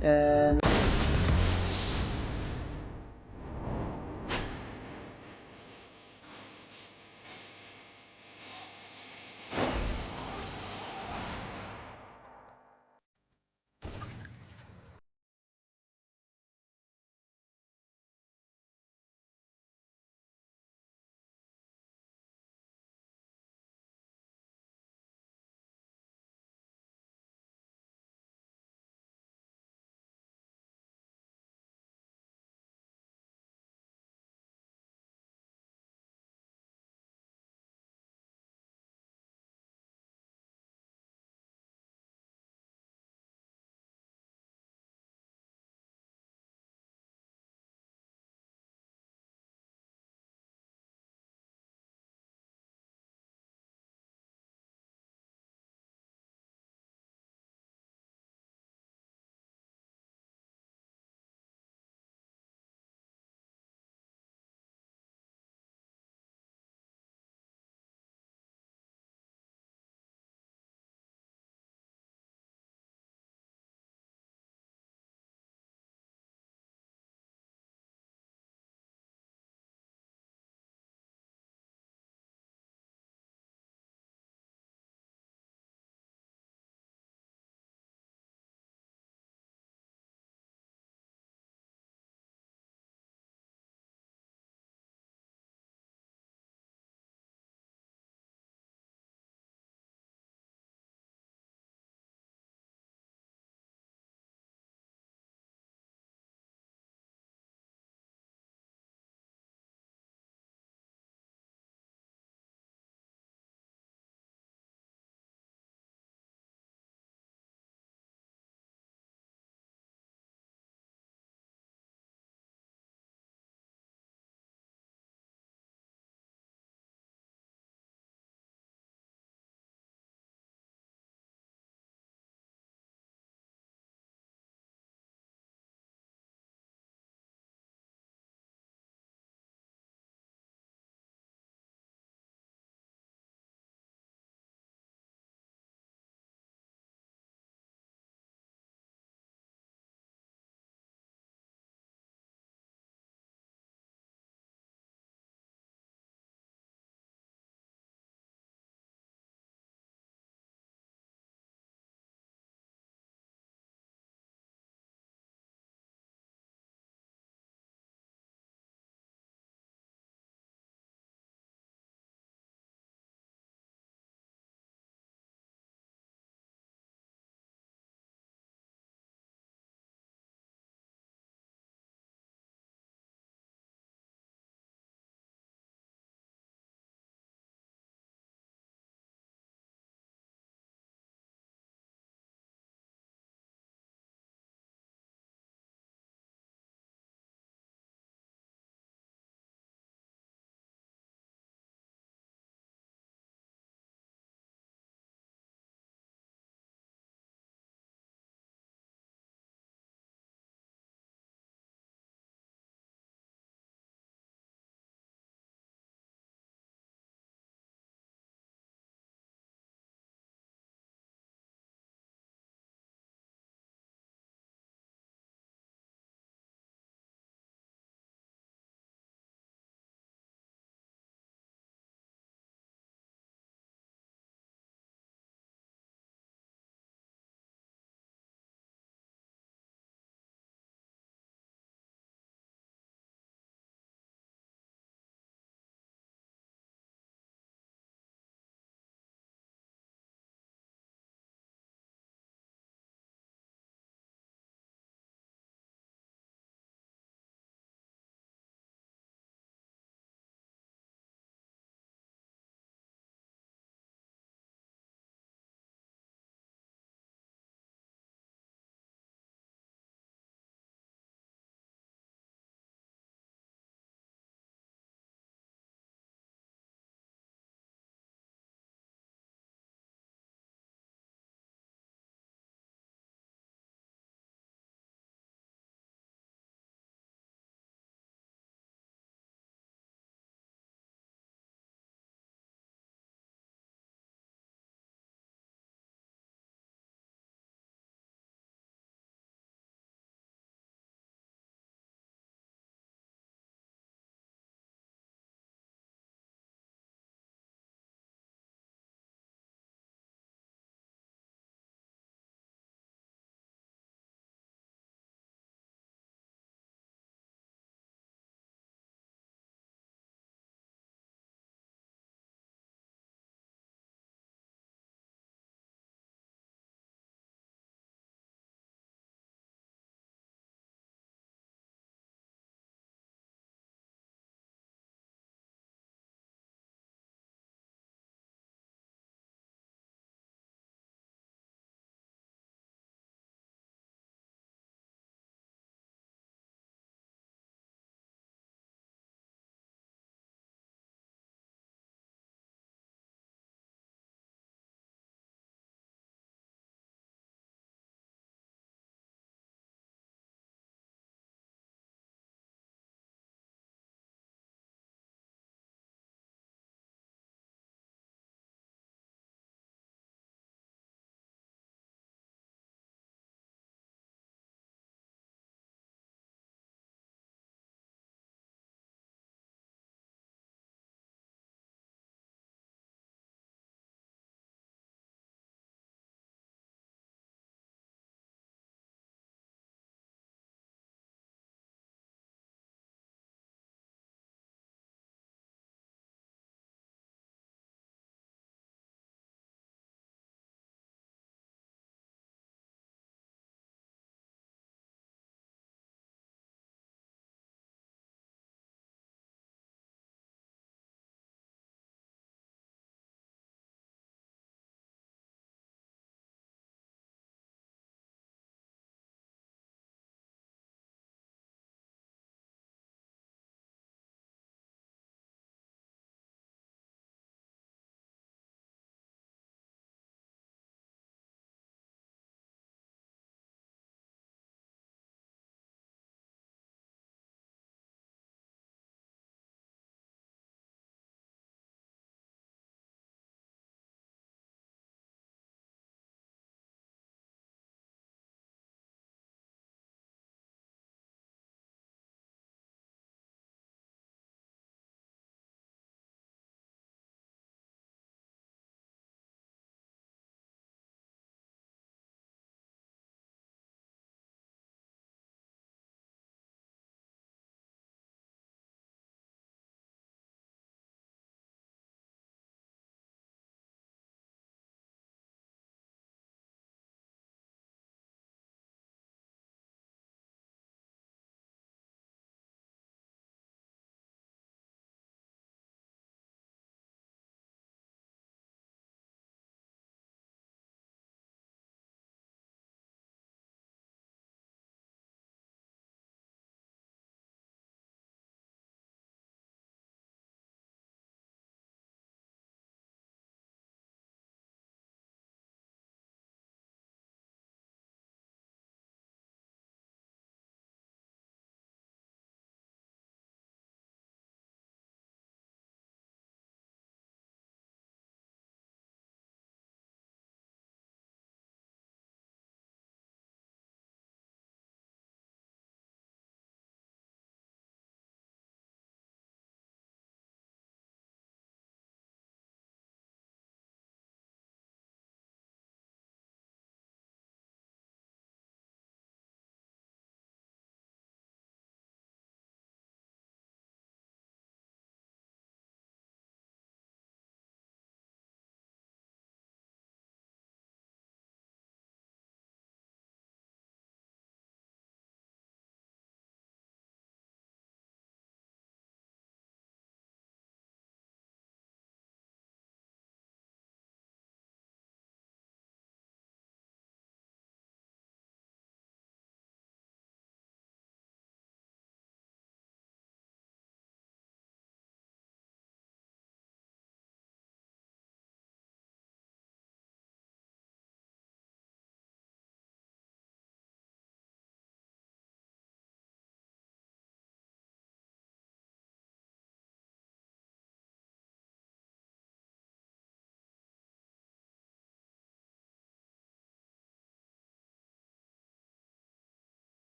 and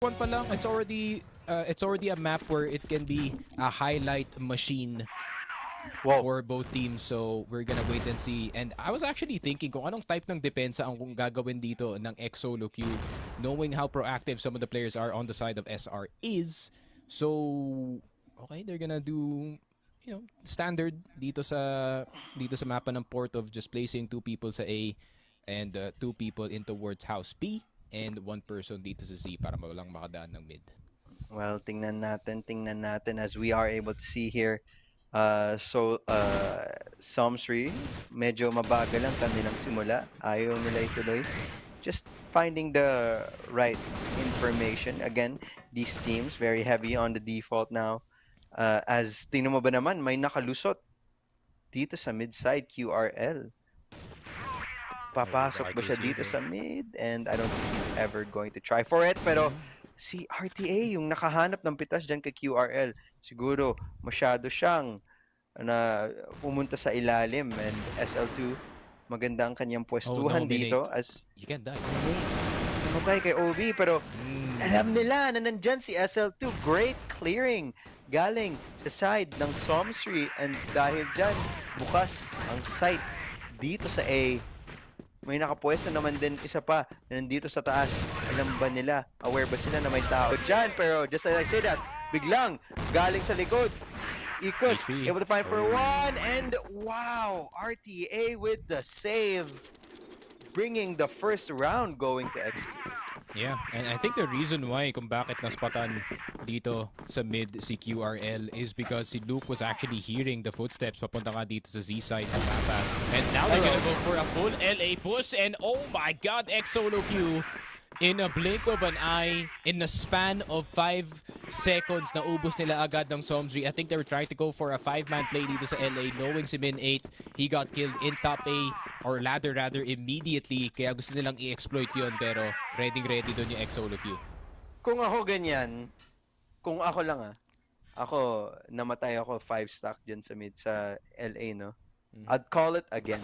one pa lang, it's already a map where it can be a highlight machine Wow. for both teams. So we're gonna wait and see. And I was actually thinking kung anong type ng depensa ang kung gagawin dito ng xSOLOQUEue, knowing how proactive some of the players are on the side of SR is. So okay, they're gonna do standard dito sa mapa ng port of just placing two people sa A and two people in towards house B and one person dito sa Z para walang makadaan ng mid. Well, tingnan natin as we are able to see here. Somsri, medyo mabagal ang kanilang simula. Ayaw nila ituloy. Just finding the right information. Again, these teams very heavy on the default now. As tingnan mo ba naman, may nakalusot dito sa mid-side QRL. Papasok ba siya dito sa mid? And I don't think he's ever going to try for it. Pero si RTA yung nakahanap ng pitas dyan kay QRL. Siguro masyado siyang na pumunta sa ilalim. And SL2, maganda ang kanyang pwestuhan dito. As you can't die. Namatay kay OB. Pero alam nila na nandyan si SL2. Great clearing galing sa side ng Somsri. And dahil dyan, bukas ang sight dito sa A. May nakapwesto naman din isa pa na nandito sa taas. Alam ba nila? Aware ba sila na may tao dyan? Pero just as I say that, biglang galing sa likod. Ikos, able to find for one. And wow, RTA with the save. Bringing the first round going to X. Yeah, and I think the reason why kung bakit naspatan dito sa mid si QRL is because si Luke was actually hearing the footsteps papunta nga dito sa Z side ng mapa. And now they're gonna go for a full LA push and oh my god, xSOLOQUEue in a blink of an eye, in a span of 5 seconds, naubos nila agad ng Somsri. I think they were trying to go for a 5-man play dito sa LA, knowing si Min8, he got killed in top A, or ladder rather, immediately. Kaya gusto nilang i-exploit yun, pero ready doon yung xSOLOQUEue. Kung ako ganyan, kung ako lang ako, namatay ako 5 stack dyan sa mid sa LA, no? I'd call it again.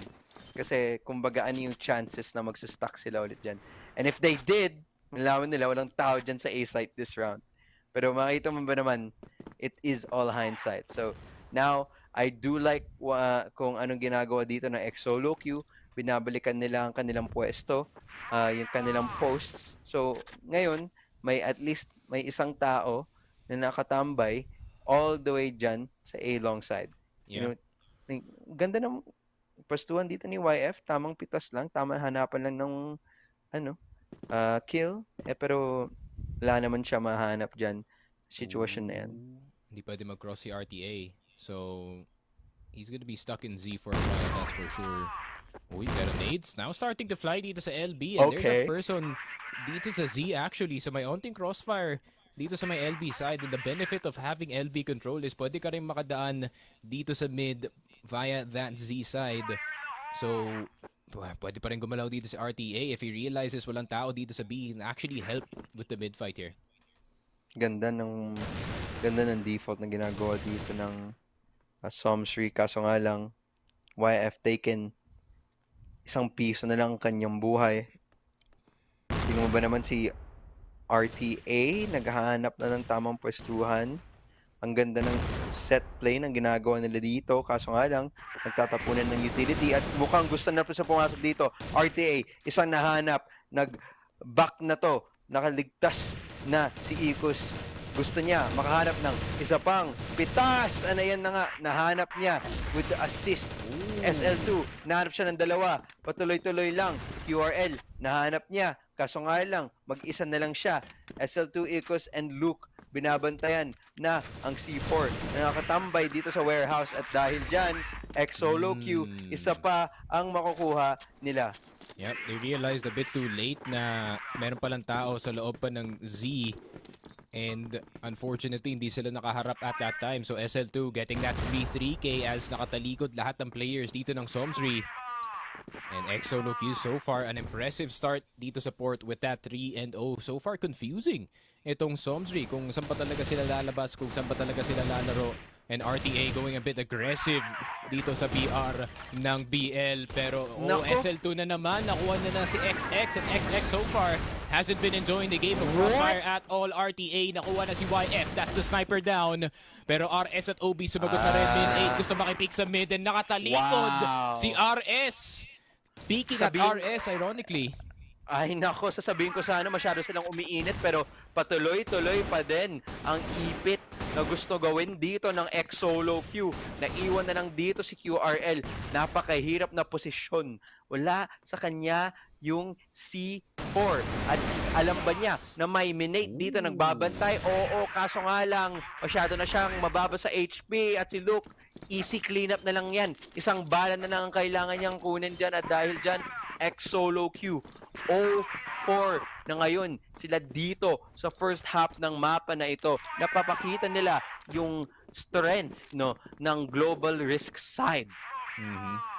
Kasi kumbaga ano yung chances na magsa-stack sila ulit dyan. And if they did, malaman nila walang tao dyan sa A site this round. Pero makita mo ba naman, it is all hindsight. So now, I do like kung anong ginagawa dito ng xSOLOQUEue. Binabalikan nila ang kanilang pwesto, yung kanilang posts. So ngayon, at least may isang tao na nakatambay all the way dyan sa A long side. Yeah. You know, ganda ng pwestuhan dito ni YF, tamang pitas lang, tamang hanapan lang ng kill. Pero wala naman siya mahanap dyan situation na yan. Hindi pwede mag-cross si RTA. So, he's gonna be stuck in Z for a while, that's for sure. Uy, pero nades now starting to fly dito sa LB. And there's a person dito sa Z actually. So may onting crossfire dito sa may LB side. And the benefit of having LB control is pwede ka rin makadaan dito sa mid via that Z side. So, pwede pa rin gumalaw dito sa RTA if he realizes walang tao dito sa B and actually help with the mid fight here. Ganda ng default na ginagawa dito ng Somsri. Kaso nga lang, YF taken isang piso na lang kanyang buhay. Tingnan mo ba naman si RTA, naghahanap na ng tamang pwestuhan. Ang ganda ng set play ng ginagawa nila dito. Kaso nga lang, nagtatapunan ng utility at mukhang gusto na sa pumasok dito. RTA, isang nahanap. Nag-back na to. Nakaligtas na si Ikos. Gusto niya makahanap ng isa pang pitas. Ano yan na nga, nahanap niya with the assist. SL2, nahanap siya ng dalawa. Patuloy-tuloy lang. QRL, nahanap niya. Kaso nga lang, mag-isa na lang siya. SL2, Ikos, and Luke, binabantayan na ang C4 na nakatambay dito sa warehouse. At dahil dyan, xSOLOQUEue, isa pa ang makukuha nila. Yep, they realized a bit too late na meron palang tao sa loob pa ng Z. And unfortunately, hindi sila nakaharap at that time. So SL2 getting that free 3K as nakatalikod lahat ng players dito ng Somsri. And xSOLOQUEue so far an impressive start dito sa port with that 3-0. So far confusing itong Somsri kung saan pa talaga sila lalabas, kung saan pa talaga sila lalaro. And RTA going a bit aggressive dito sa BR ng BL. Pero Nako. SL2 na naman. Nakuha na si XX. And XX so far hasn't been enjoying the game of Crossfire at all. RTA nakuha na si YF. That's the sniper down. Pero RS at OB sumagot na rin. Min 8 gusto makipick sa mid. And nakatalikod si RS. Peeking at RS ironically. Ay nako, sasabihin ko sana masyado silang umiinit pero patuloy-tuloy pa din ang ipit na gusto gawin dito ng xSOLOQUEue. Naiwan na lang dito si QRL. Napakahirap na posisyon. Wala sa kanya yung C4. At alam ba niya na may minate dito nagbabantay? Oo, kaso nga lang masyado na siyang mababa sa HP at si Luke easy cleanup na lang yan. Isang bala na lang ang kailangan niyang kunin dyan at dahil dyan xSOLOQUEue 0-4 na ngayon sila dito sa first half ng mapa na ito. Napapakita nila yung strength ng global risk side.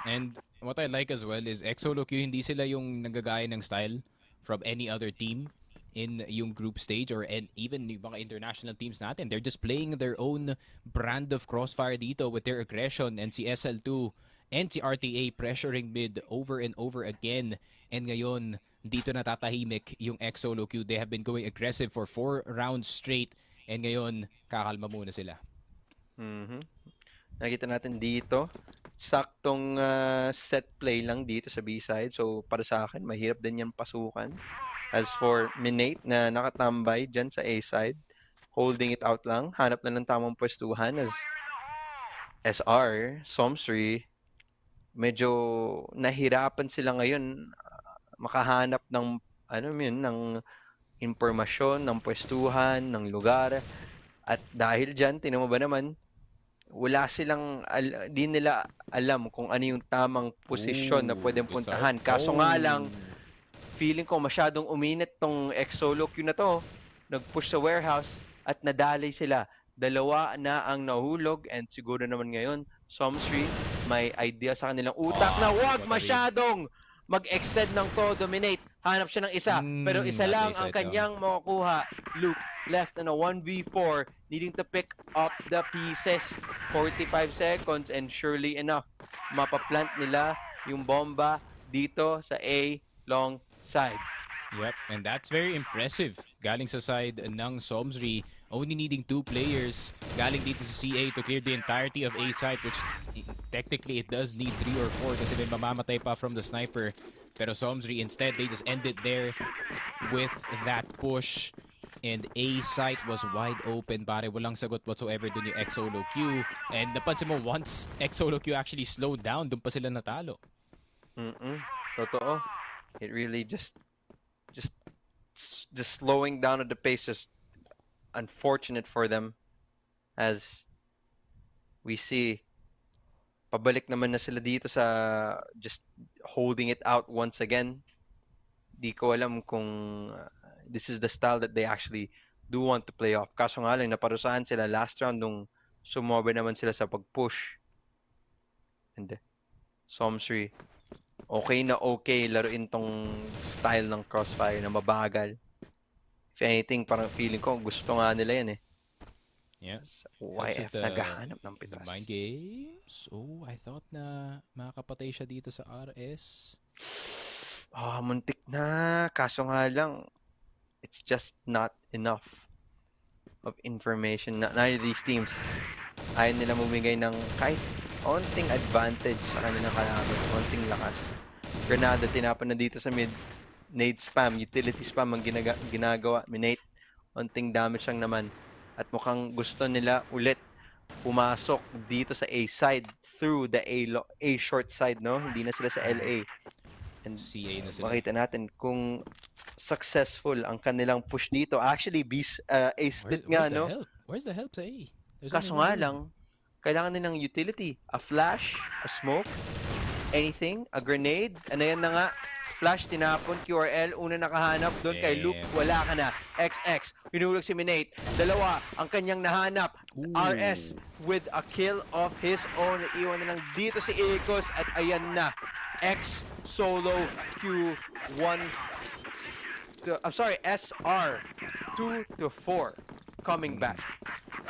And what I like as well is xSOLOQUEue hindi sila yung nagagaya ng style from any other team in yung group stage or even yung mga international teams natin. They're just playing their own brand of Crossfire dito with their aggression, and si SL2 and si RTA pressuring mid over and over again. And ngayon, dito natatahimik yung xSOLOQUEue. They have been going aggressive for 4 rounds straight. And ngayon, kakalma muna sila. Nakita natin dito, saktong set play lang dito sa B-side. So, para sa akin, mahirap din yan pasukan. As for Minate na nakatambay dyan sa A-side, holding it out lang, hanap na ng tamang pwestuhan as SR, Somsri, medyo nahirapan sila ngayon makahanap ng ng impormasyon, ng pwestuhan, ng lugar. At dahil dyan, tinan mo ba naman, wala silang, di nila alam kung ano yung tamang posisyon na pwedeng puntahan. Kaso nga lang, feeling ko masyadong uminit tong xSOLOQUEue na to. Nag-push sa warehouse at nadalay sila. Dalawa na ang nahulog and siguro naman ngayon, Somsri may idea sa kanilang utak na wag masyadong mag-extend ng dominate. Hanap siya ng isa, pero isa lang ang kanyang makukuha. Luke left in a 1v4, needing to pick up the pieces. 45 seconds and surely enough, mapaplant nila yung bomba dito sa A long side. Yep, and that's very impressive. Galing sa side ng Somsri, only needing 2 players. Galing dito sa CA to clear the entirety of A side, which technically it does need 3 or 4 kasi may mamamatay pa from the sniper. Pero Somsri instead, they just ended there with that push. And A site was wide open, pare. Walang sagot whatsoever dun yung xSOLOQUEue. And napansin mo, once xSOLOQUEue actually slowed down, dun pa sila natalo. Totoo. It really just slowing down at the pace is unfortunate for them, as we see pabalik naman na sila dito sa just holding it out once again. Di ko alam kung this is the style that they actually do want to play off. Kaso nga lang, naparusahan sila last round nung sumobe naman sila sa pag-push. And Somsri, okay na okay laruin tong style ng Crossfire na mabagal. If anything, parang feeling ko gusto nga nila yan eh. Yes. YF naghahanap ng pitas. Mind games. Oh, I thought na makakapatay siya dito sa RS. Muntik na. Kaso nga lang, it's just not enough of information. Neither of these teams, ayaw nila bumigay ng kahit onting advantage sa kanilang kalaban, onting lakas. Granada tinapan na dito sa mid. Nade spam, utility spam ang ginagawa. Minate, onting damage lang naman. At mukhang gusto nila ulit pumasok dito sa A side through the A short side, no? Hindi na sila sa LA. And CA na sila. makita natin kung successful ang kanilang push dito. Actually, A split nga, no? Where's the help sa A? Kaso nga lang, kailangan nilang utility. A flash, a smoke, anything, a grenade. Ano yan na nga? Flash, tinapon, QRL, una nakahanap doon kay Luke, wala ka na. XX, hinulog si Minate. Dalawa, ang kanyang nahanap. RS with a kill of his own. Iwan na lang dito si Ecos at ayan na. xSOLOQUEue 1 to, I'm sorry, SR 2-4 coming back.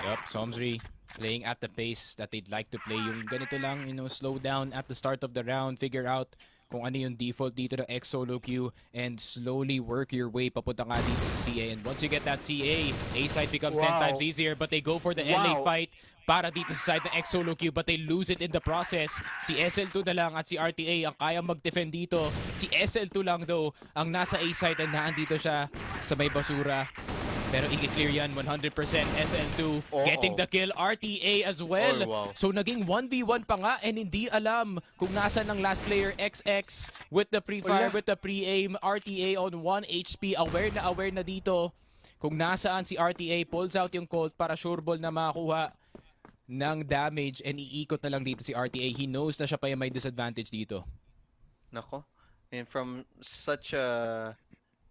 Yup, Somsri playing at the pace that they'd like to play. Yung ganito lang, slow down at the start of the round, figure out kung ano yung default dito ng xSOLOQUEue and slowly work your way papunta nga dito sa CA. And once you get that CA, A side becomes 10 times Wow. easier, but they go for the LA Wow. fight para dito sa side ng xSOLOQUEue, but they lose it in the process. Si SL2 na lang at si RTA ang kaya mag-defend dito. Si SL2 lang though ang nasa A side and naandito siya sa may basura. Pero i-clear yan 100% SL2 getting the kill. RTA as well. Oh, wow. So naging 1v1 pa nga and hindi alam kung nasan ng last player. XX with the pre-fire, Wala. with the pre-aim. RTA on 1 HP. Aware na dito kung nasaan si RTA. Pulls out yung Colt para sureball na makakuha ng damage and iikot na lang dito si RTA. He knows na siya pa yung may disadvantage dito. Nako. And from such a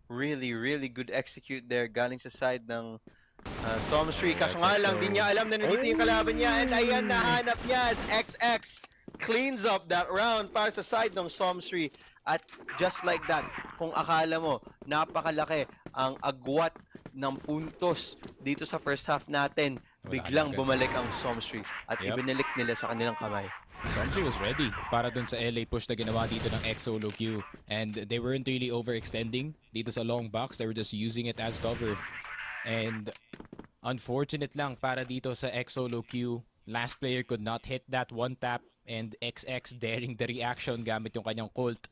really good execute there galing sa side ng Somsri. Yeah, Kaso it's nga lang, XO. di niya alam na nandito yung kalaban niya. And ayan, nahanap niya as XX cleans up that round para sa side ng Somsri. At just like that, kung akala mo, napakalaki ang agwat ng puntos dito sa first half natin, Wala biglang agad. bumalik ang Somsri at Yep. ibinalik nila sa kanilang kamay. Somsri was ready para dun sa LA push na ginawa dito ng xSOLOQUEue. And they weren't really overextending dito sa long box. They were just using it as cover. And unfortunate lang para dito sa xSOLOQUEue. Last player could not hit that one tap. And XX daring the reaction gamit yung kanyang Colt.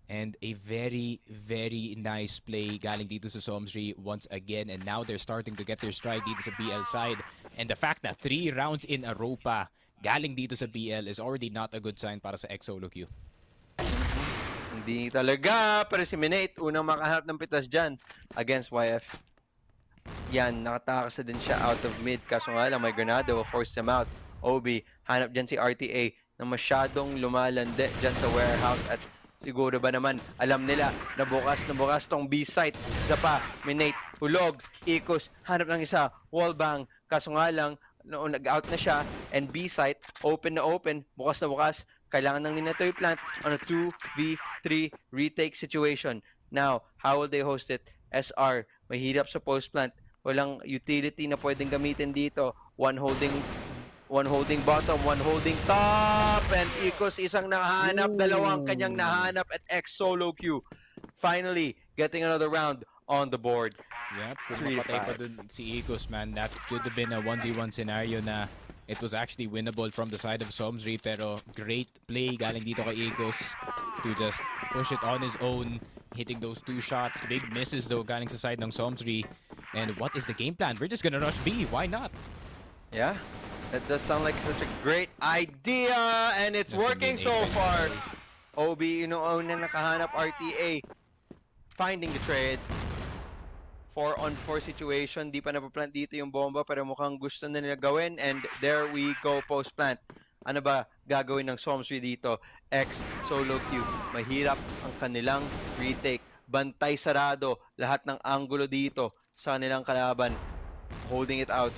And a very nice play galing dito sa Somsri once again. And now they're starting to get their stride dito sa BL side. And the fact na 3 rounds in a row pa galing dito sa BL is already not a good sign para sa xSOLOQUEue. Hindi talaga, pero si Minate, unang makahanap ng pitas dyan against YF. Yan, nakatakas na din siya out of mid. Kaso nga lang, may granada will force him out. OB, hanap dyan si RTA na masyadong lumalande dyan sa warehouse. At siguro ba naman, alam nila na bukas tong B-site. Isa pa, Minate, hulog, ikos, hanap ng isa, wallbang. Kaso nga lang, noong nag-out na siya, and B-site, open na open, bukas na bukas, kailangan ng Ninetoy plant on a 2v3 retake situation. Now, how will they host it? SR, mahirap sa post plant. Walang utility na pwedeng gamitin dito. One holding bottom, one holding top, and Ikos isang nahanap, dalawang kanyang nahanap at xSOLOQUEue. Finally, getting another round on the board. Yep, kung 3-5. mapatay pa dun si Ikos, man, that could have been a 1v1 scenario na it was actually winnable from the side of Somsri, pero great play galing dito kay Ikos to just push it on his own, hitting those 2 shots. Big misses though galing sa side ng Somsri. And what is the game plan? We're just gonna rush B, why not? Yeah, that does sound like such a great idea, and it's Nasa working mid so A far. right OB, una nakahanap RTA, finding the trade. 4-on-4 situation, di pa napaplant dito yung bomba pero mukhang gusto na nila gawin, and there we go, post plant. Ano ba gagawin ng Somsri dito? xSOLOQUEue, mahirap ang kanilang retake. Bantay sarado, lahat ng angulo dito sa kanilang kalaban. Holding it out.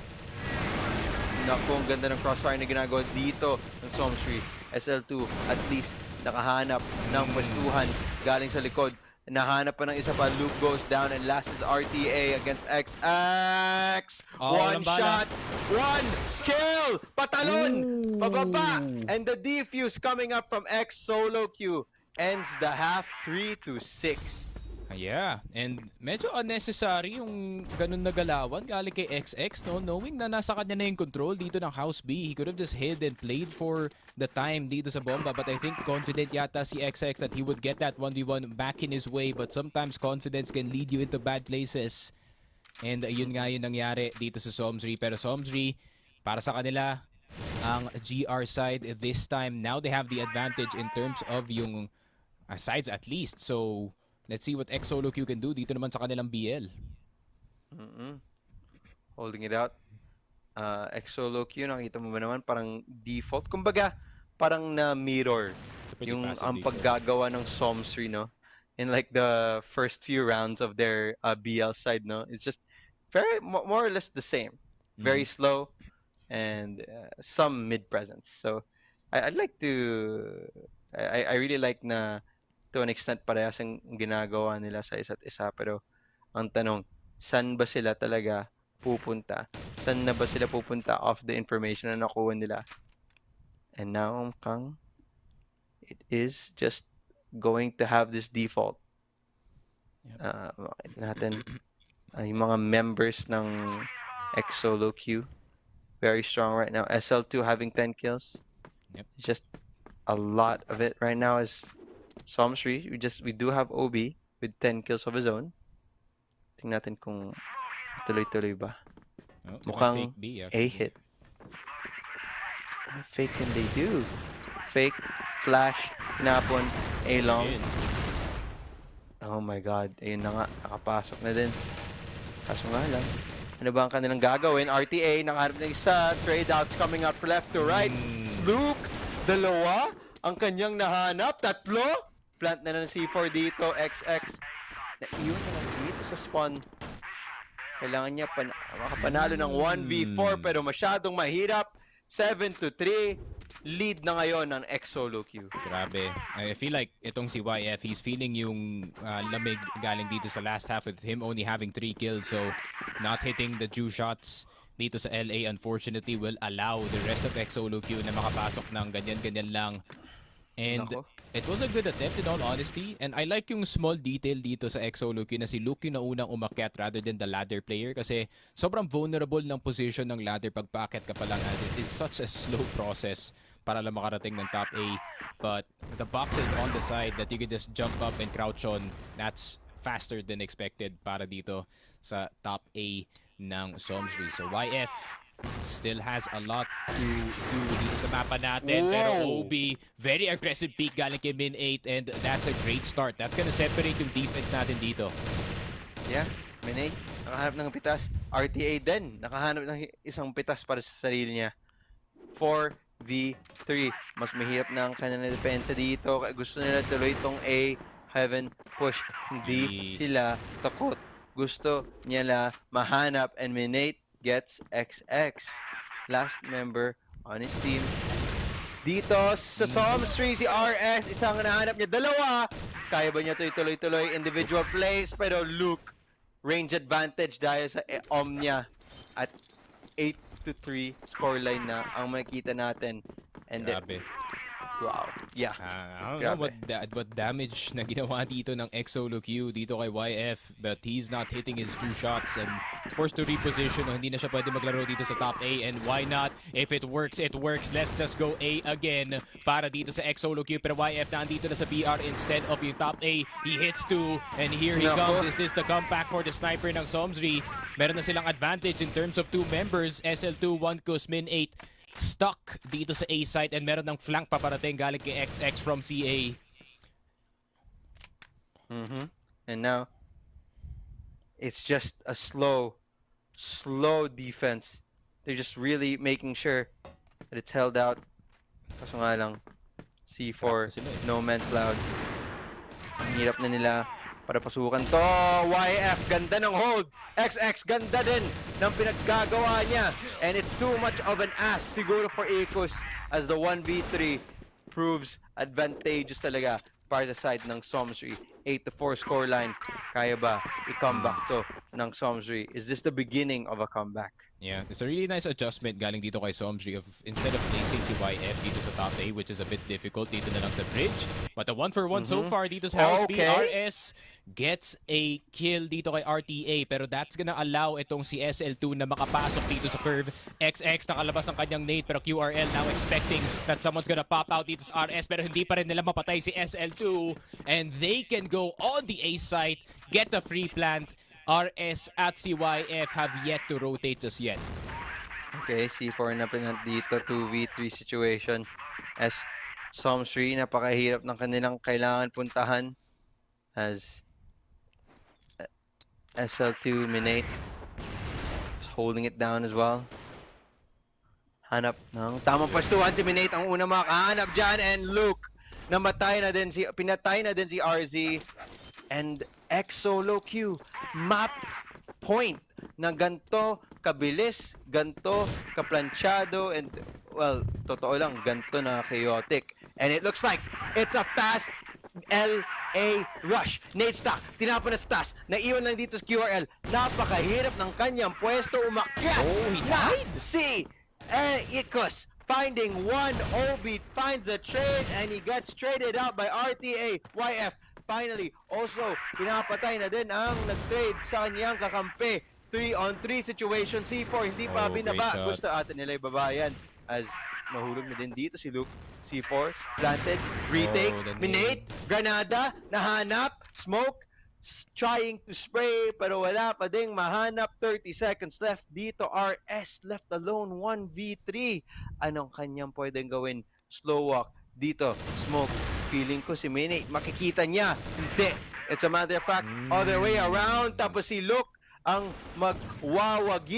Naku, ang ganda ng crossfire na ginagawa dito ng Somsri. SL2 at least nakahanap ng pwestuhan galing sa likod. Nahanap pa ng isa pa. Luke goes down and last is RTA against XX. Oh, One walang bala. shot, one kill! Patalon! Ooh. Pababa! And the defuse coming up from xSOLOQUEue ends the half 3-6. Yeah, and medyo unnecessary yung ganun na galawan galing kay XX, no? Knowing na nasa kanya na yung control dito ng House B, he could have just hid and played for the time dito sa bomba. But I think confident yata si XX that he would get that 1v1 back in his way. But sometimes confidence can lead you into bad places. And yun nga yung nangyari dito sa Somsri. Pero Somsri, para sa kanila, ang GR side this time, now they have the advantage in terms of yung sides at least. So, let's see what xSOLOQUEue can do dito naman sa kanilang BL. Holding it out. xSOLOQUEue, nakita mo ba naman parang default. Kumbaga, parang na-mirror It's a pretty yung passive ang default. paggagawa ng Somsri, no? In like the first few rounds of their BL side, no? It's just very more or less the same. Very slow and some mid presence. So I'd like to I really like na to an extent parehas ang ginagawa nila sa isa't isa, pero ang tanong, saan ba sila talaga pupunta? Saan na ba sila pupunta off the information na nakuha nila? And now, Kang, it is just going to have this default. Makita natin yung mga members ng xSOLOQUEue. Very strong right now. SL2 having 10 kills. Yep. It's just a lot of it right now is Somsri. We do have OB with 10 kills of his own. Tingnan natin kung tuloy-tuloy ba. Oh, Mukhang fake B, A actually. hit. What fake can they do? Fake, flash, tinapon, A long. Again. Oh my god, ayun na nga, nakapasok na din. Kaso nga lang, ano ba ang kanilang gagawin? RTA, nakaharap na isa, trade outs coming up left to right. Luke, dalawa, ang kanyang nahanap, tatlo. Plant na ng C4 dito, XX. Naiyon na lang dito sa spawn. Kailangan niya makapanalo ng 1v4 pero masyadong mahirap. 7-3, lead na ngayon ng xSOLOQUEue. Grabe. I feel like itong si YF, he's feeling yung lamig galing dito sa last half with him only having 3 kills. So, not hitting the due shots dito sa LA unfortunately will allow the rest of xSOLOQUEue na makapasok ng ganyan-ganyan lang. And Nako. it was a good attempt in all honesty. And I like yung small detail dito sa xSOLOQUEue na si Luke yung naunang umakyat rather than the ladder player kasi sobrang vulnerable ng position ng ladder pag paakyat ka pa lang as it is such a slow process para lang makarating ng top A. But the boxes on the side that you can just jump up and crouch on, that's faster than expected para dito sa top A ng Somsri. So YF still has a lot to do dito sa mapa natin. Pero Whoa. OB, very aggressive peak galing kay min 8 and that's a great start. That's gonna separate yung defense natin dito. Yeah, Minay, nakahanap ng pitas. RTA din, nakahanap ng isang pitas para sa sarili niya. 4v3. Mas mahirap na ang kanilang depensa dito. Gusto nila tuloy itong A, heaven, push. Hindi sila takot. Gusto nila mahanap and Minate gets XX. Last member on his team. Dito sa Somsri, si RS, isang nahanap niya. Dalawa! Kaya ba niya tuloy-tuloy individual plays? Pero Luke, range advantage dahil sa Omnia. At 8-3 scoreline na ang makikita natin. And Grabe. wow. Yeah. I don't know what damage na ginawa dito ng xSOLOQUEue dito kay YF, but he's not hitting his true shots and forced to reposition. Hindi na siya pwede maglaro dito sa top A, and why not? If it works, it works. Let's just go A again para dito sa xSOLOQUEue, pero YF nandito na sa BR instead of yung top A. He hits 2 and here he comes. Is this the comeback for the sniper ng Somsri? Meron na silang advantage in terms of 2 members. SL2, 1 Kus, min 8 stuck dito sa A site and meron ng flank paparating galing kay XX from CA. And now, it's just a slow defense. They're just really making sure that it's held out. Kaso nga lang, C4, no man's loud. Ang hirap na nila para pasukan to. YF, ganda ng hold. XX, ganda din ng pinaggagawa niya. And it's too much of an ass siguro for Ecos as the 1v3 proves advantageous talaga para sa side ng Somsri. 8-4 scoreline. Kaya ba i-comeback to ng Somsri? Is this the beginning of a comeback? Yeah, it's a really nice adjustment galing dito kay Somsri of instead of placing si YF dito sa top A, which is a bit difficult dito na lang sa bridge. But a 1-for-1 so far dito sa House B. RS gets a kill dito kay RTA, pero that's gonna allow itong si SL2 na makapasok dito sa curve. XX nakalabas ang kanyang nade, pero QRL now expecting that someone's gonna pop out dito sa RS, pero hindi pa rin nila mapatay si SL2 and they can go on the A site, get the free plant. RS at CYF have yet to rotate just yet. Okay, C4 na pinat dito, 2v3 situation. As Somsri, napakahirap ng kanilang kailangan puntahan. As SL2 Minate is holding it down as well. Hanap ng tamang pwestuhan si Minate, ang una makahanap dyan, and Luke, pinatay na din si RZ. And xSOLOQUEue map point na ganto kabilis, ganto kaplanchado, and well, totoo lang, ganto na chaotic. And it looks like it's a fast L rush. Nate Stock, tinapon na sa taas. Naiwan lang dito sa QRL. Napakahirap ng kanyang pwesto umakyat. Oh, he Na died? si Ikos finding one OB, finds a trade, and he gets traded out by RTA YF. Finally, also, pinapatay na din ang nag-trade sa kanyang kakampi. 3-on-3 situation, C4 hindi pa Oh, great binaba. shot. Gusto ata nila ibaba yan as nahulog na din dito si Luke. C4, planted, retake, Oh, the minate, granada, nahanap, smoke, trying to spray pero wala pa ding mahanap. 30 seconds left dito. RS left alone 1v3. Anong kanyang pwedeng gawin? Slow walk dito. Smoke. Feeling ko si Minate makikita niya. Hindi. It's a matter of fact, other way around. Tapos si Luke ang magwawagi.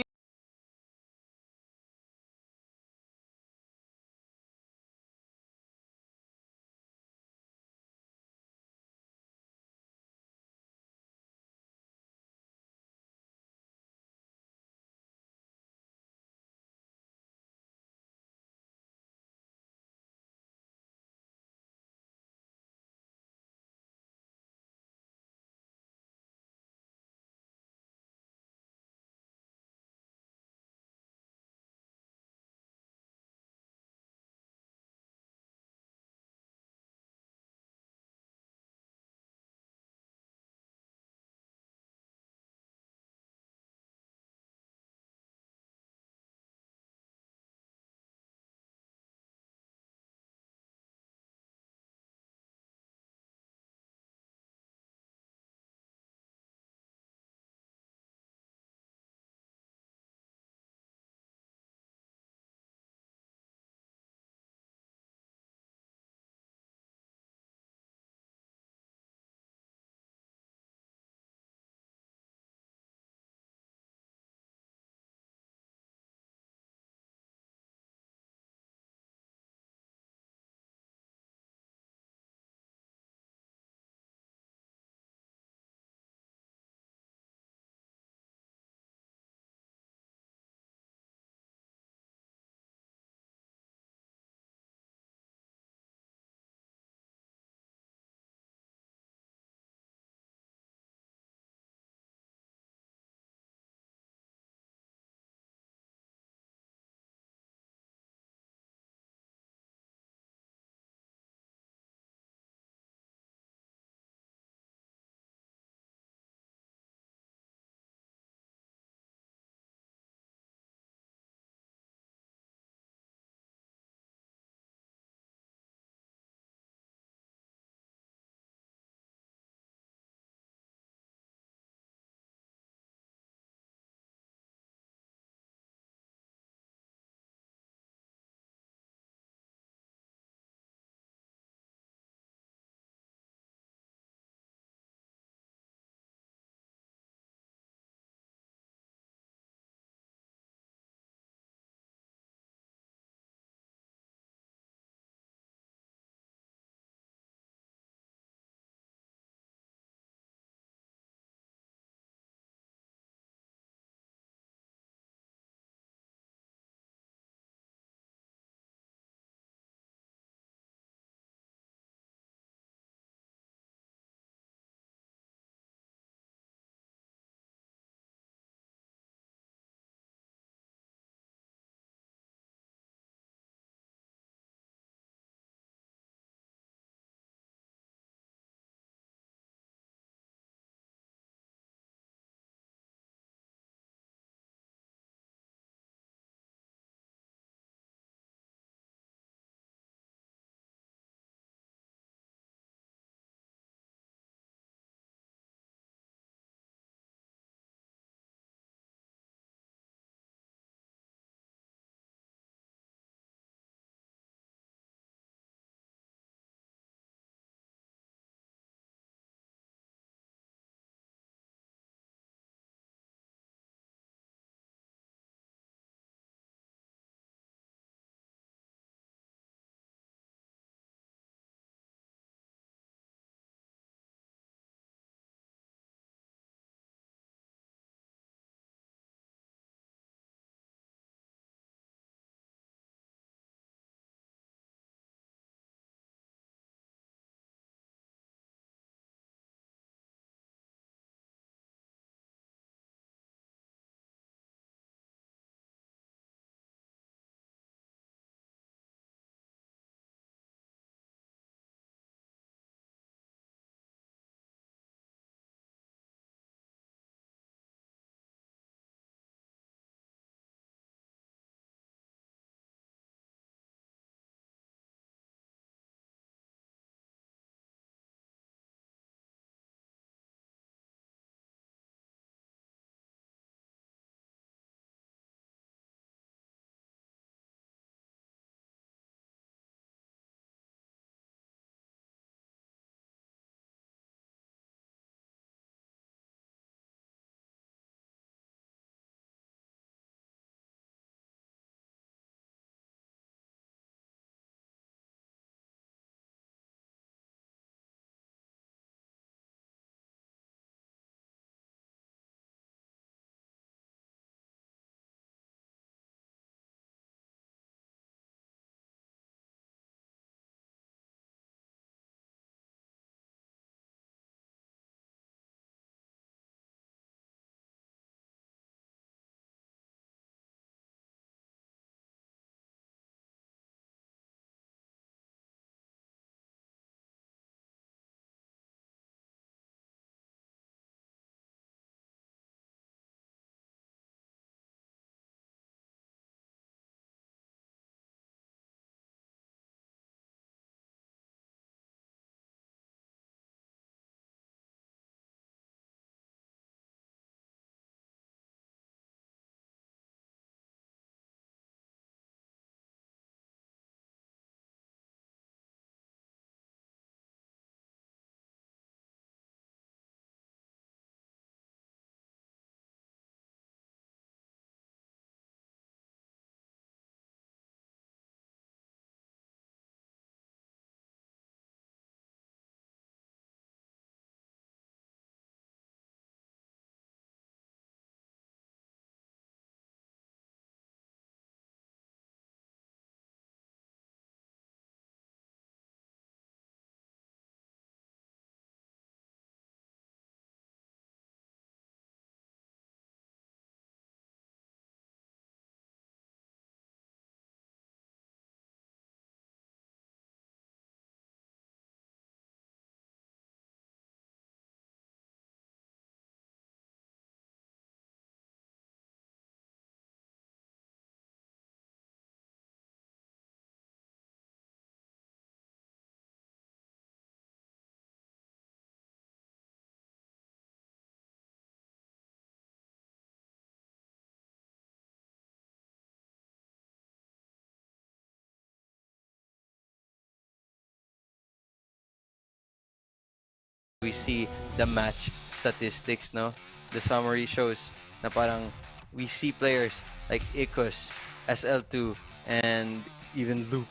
we see the match statistics, no? The summary shows na parang we see players like Ikos, SL2, and even Luke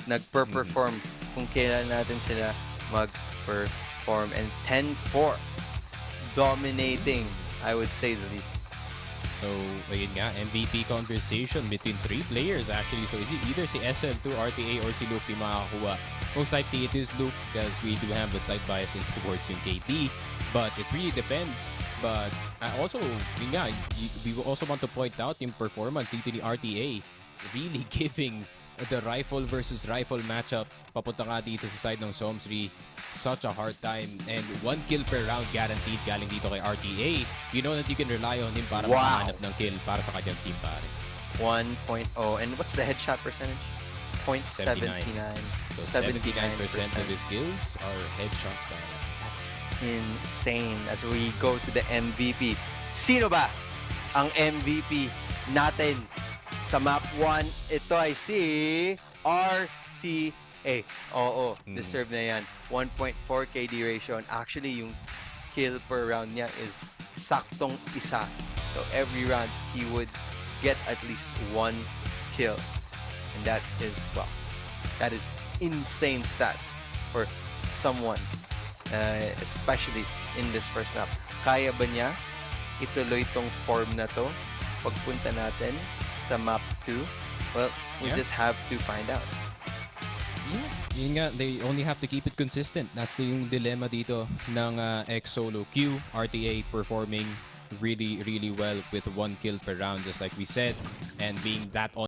nagper-perform kung kailan natin sila mag-perform. And 10-4, dominating, I would say the least. So, ayun nga, MVP conversation between 3 players actually. So, either si SL2, RTA, or si Luke yung makakakuha. Most likely it is Luke because we do have a slight bias towards yung KD. But it really depends. But also, yun nga, we also want to point out yung performance dito ni RTA. Really giving the rifle versus rifle matchup papunta nga dito sa side ng Somsri such a hard time, and 1 kill per round guaranteed galing dito kay RTA. You know that you can rely on him para makahanap ng kill para sa kanyang team, pare. 1.0. And what's the headshot percentage? 0.79. So 79% of his kills are headshots, pare. That's insane. As we go to the MVP, sino ba ang MVP natin sa map 1? Ito ay si RTA. Oo, deserve na yan. 1.4 KD ratio. And actually, yung kill per round niya is saktong isa. So every round, he would get at least 1 kill. And that is, well, that is insane stats for someone, especially in this first map. Kaya ba niya ituloy tong form na to pagpunta natin sa map 2? Well, we just have to find out. Yeah, yun nga, they only have to keep it consistent. That's yung dilemma dito ng xSOLOQUEue. RTA performing really, really well with 1 kill per round, just like we said, and being that on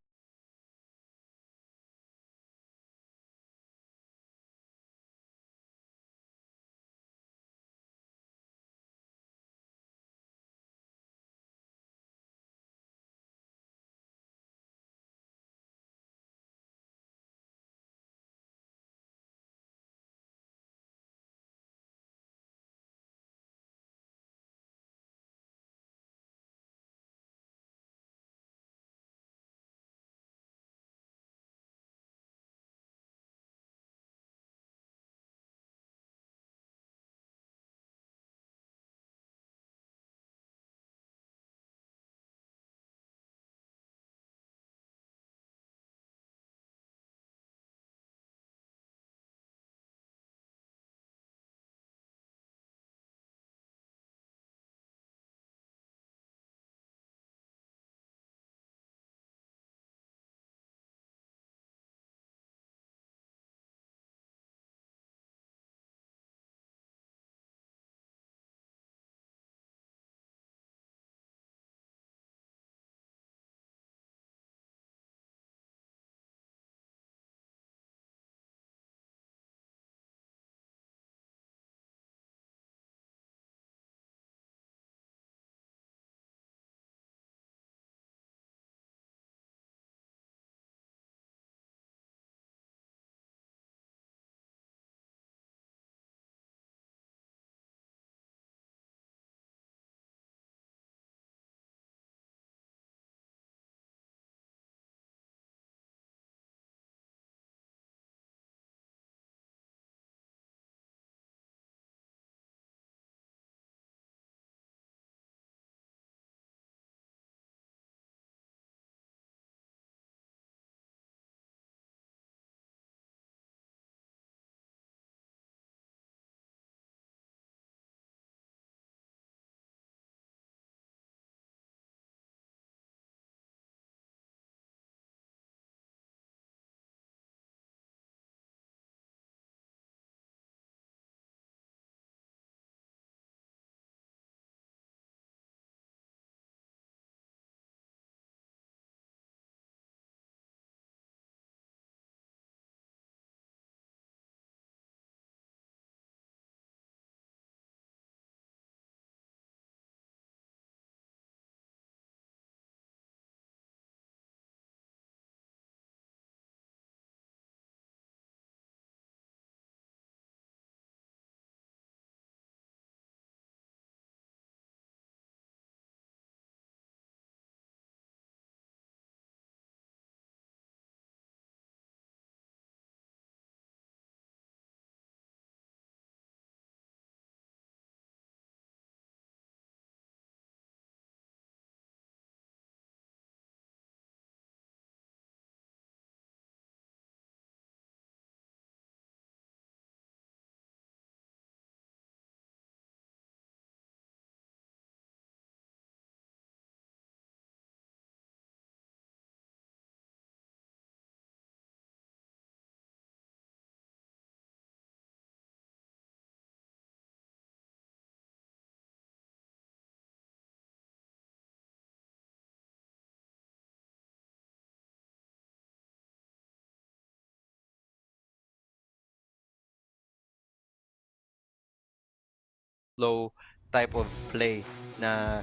slow type of play na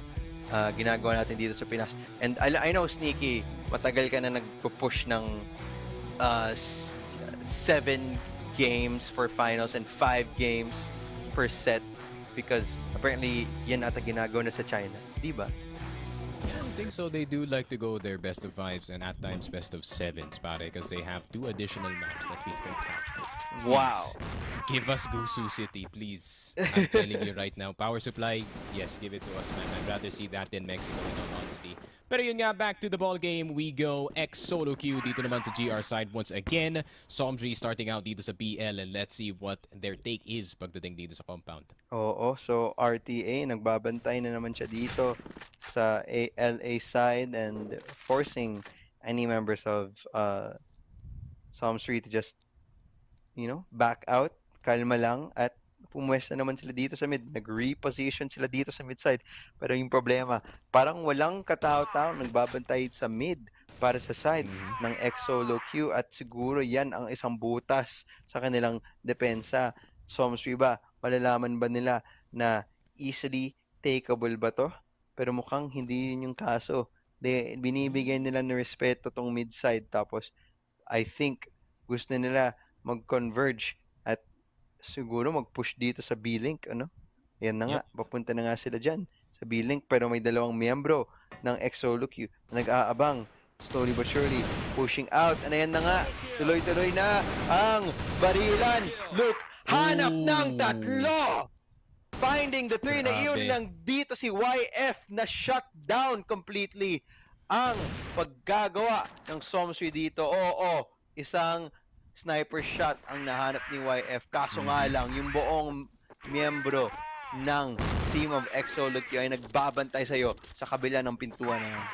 ginagawa natin dito sa Pinas. And I know, Sneaky, matagal ka na nagpo-push ng 7 games for finals and 5 games per set because apparently yan ata ginagawa na sa China, di ba? Yeah, I think so. They do like to go their best of fives and at times best of sevens, pare, because they have 2 additional maps that we don't have. Please, Wow. give us Gusu City, please. I'm telling you right now. Power supply, yes, give it to us, man. I'd rather see that than Mexico, in all honesty. Pero yun nga, back to the ball game. We go xSOLOQUEue dito naman sa GR side once again. Somsri starting out dito sa BL and let's see what their take is pagdating dito sa compound. Oo, so RTA, nagbabantay na naman siya dito sa LA side and forcing any members of Somsri to just, back out, kalma lang, at pumwesta naman sila dito sa mid. Nag-reposition sila dito sa mid side. Pero yung problema, parang walang katao-tao nagbabantay sa mid para sa side ng xSOLOQUEue at siguro yan ang isang butas sa kanilang depensa. Somsri ba, malalaman ba nila na easily takeable ba to? Pero mukhang hindi yun yung kaso. Binibigyan nila ng respeto tong mid side tapos I think gusto nila mag-converge at siguro mag-push dito sa B-Link, ano? Yan na nga, papunta na nga sila dyan sa B-Link pero may dalawang miyembro ng xSOLOQUEue na nag-aabang. Slowly but surely, pushing out. And ayan na nga, tuloy-tuloy na ang barilan. Look, hanap ng tatlo! Finding the 3 na iyon lang dito si YF na shut down completely ang paggagawa ng Somsri dito. Oo, isang sniper shot ang nahanap ni YF. Kaso nga lang, yung buong miyembro ng team of xSOLOQUEue ay nagbabantay sa'yo sa kabila ng pintuan na yan.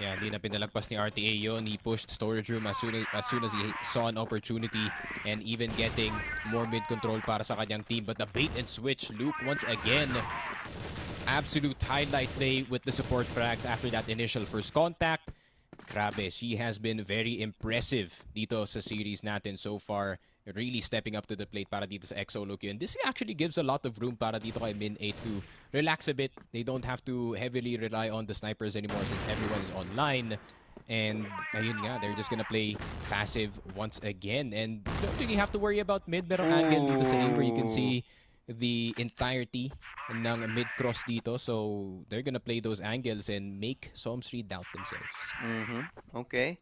Yeah, hindi na pinalagpas ni RTA yun. He pushed storage room as soon as he saw an opportunity and even getting more mid-control para sa kanyang team. But the bait and switch, Luke once again, absolute highlight play with the support frags after that initial first contact. Grabe, she has been very impressive dito sa series natin so far. Really stepping up to the plate para dito sa xSOLOQUEue. And this actually gives a lot of room para dito kay Min8 to relax a bit. They don't have to heavily rely on the snipers anymore since everyone is online. And ayun nga, they're just gonna play passive once again. And you don't really have to worry about mid. Merong angle dito sa A where you can see the entirety ng mid-cross dito. So they're gonna play those angles and make Somsri doubt themselves. Okay.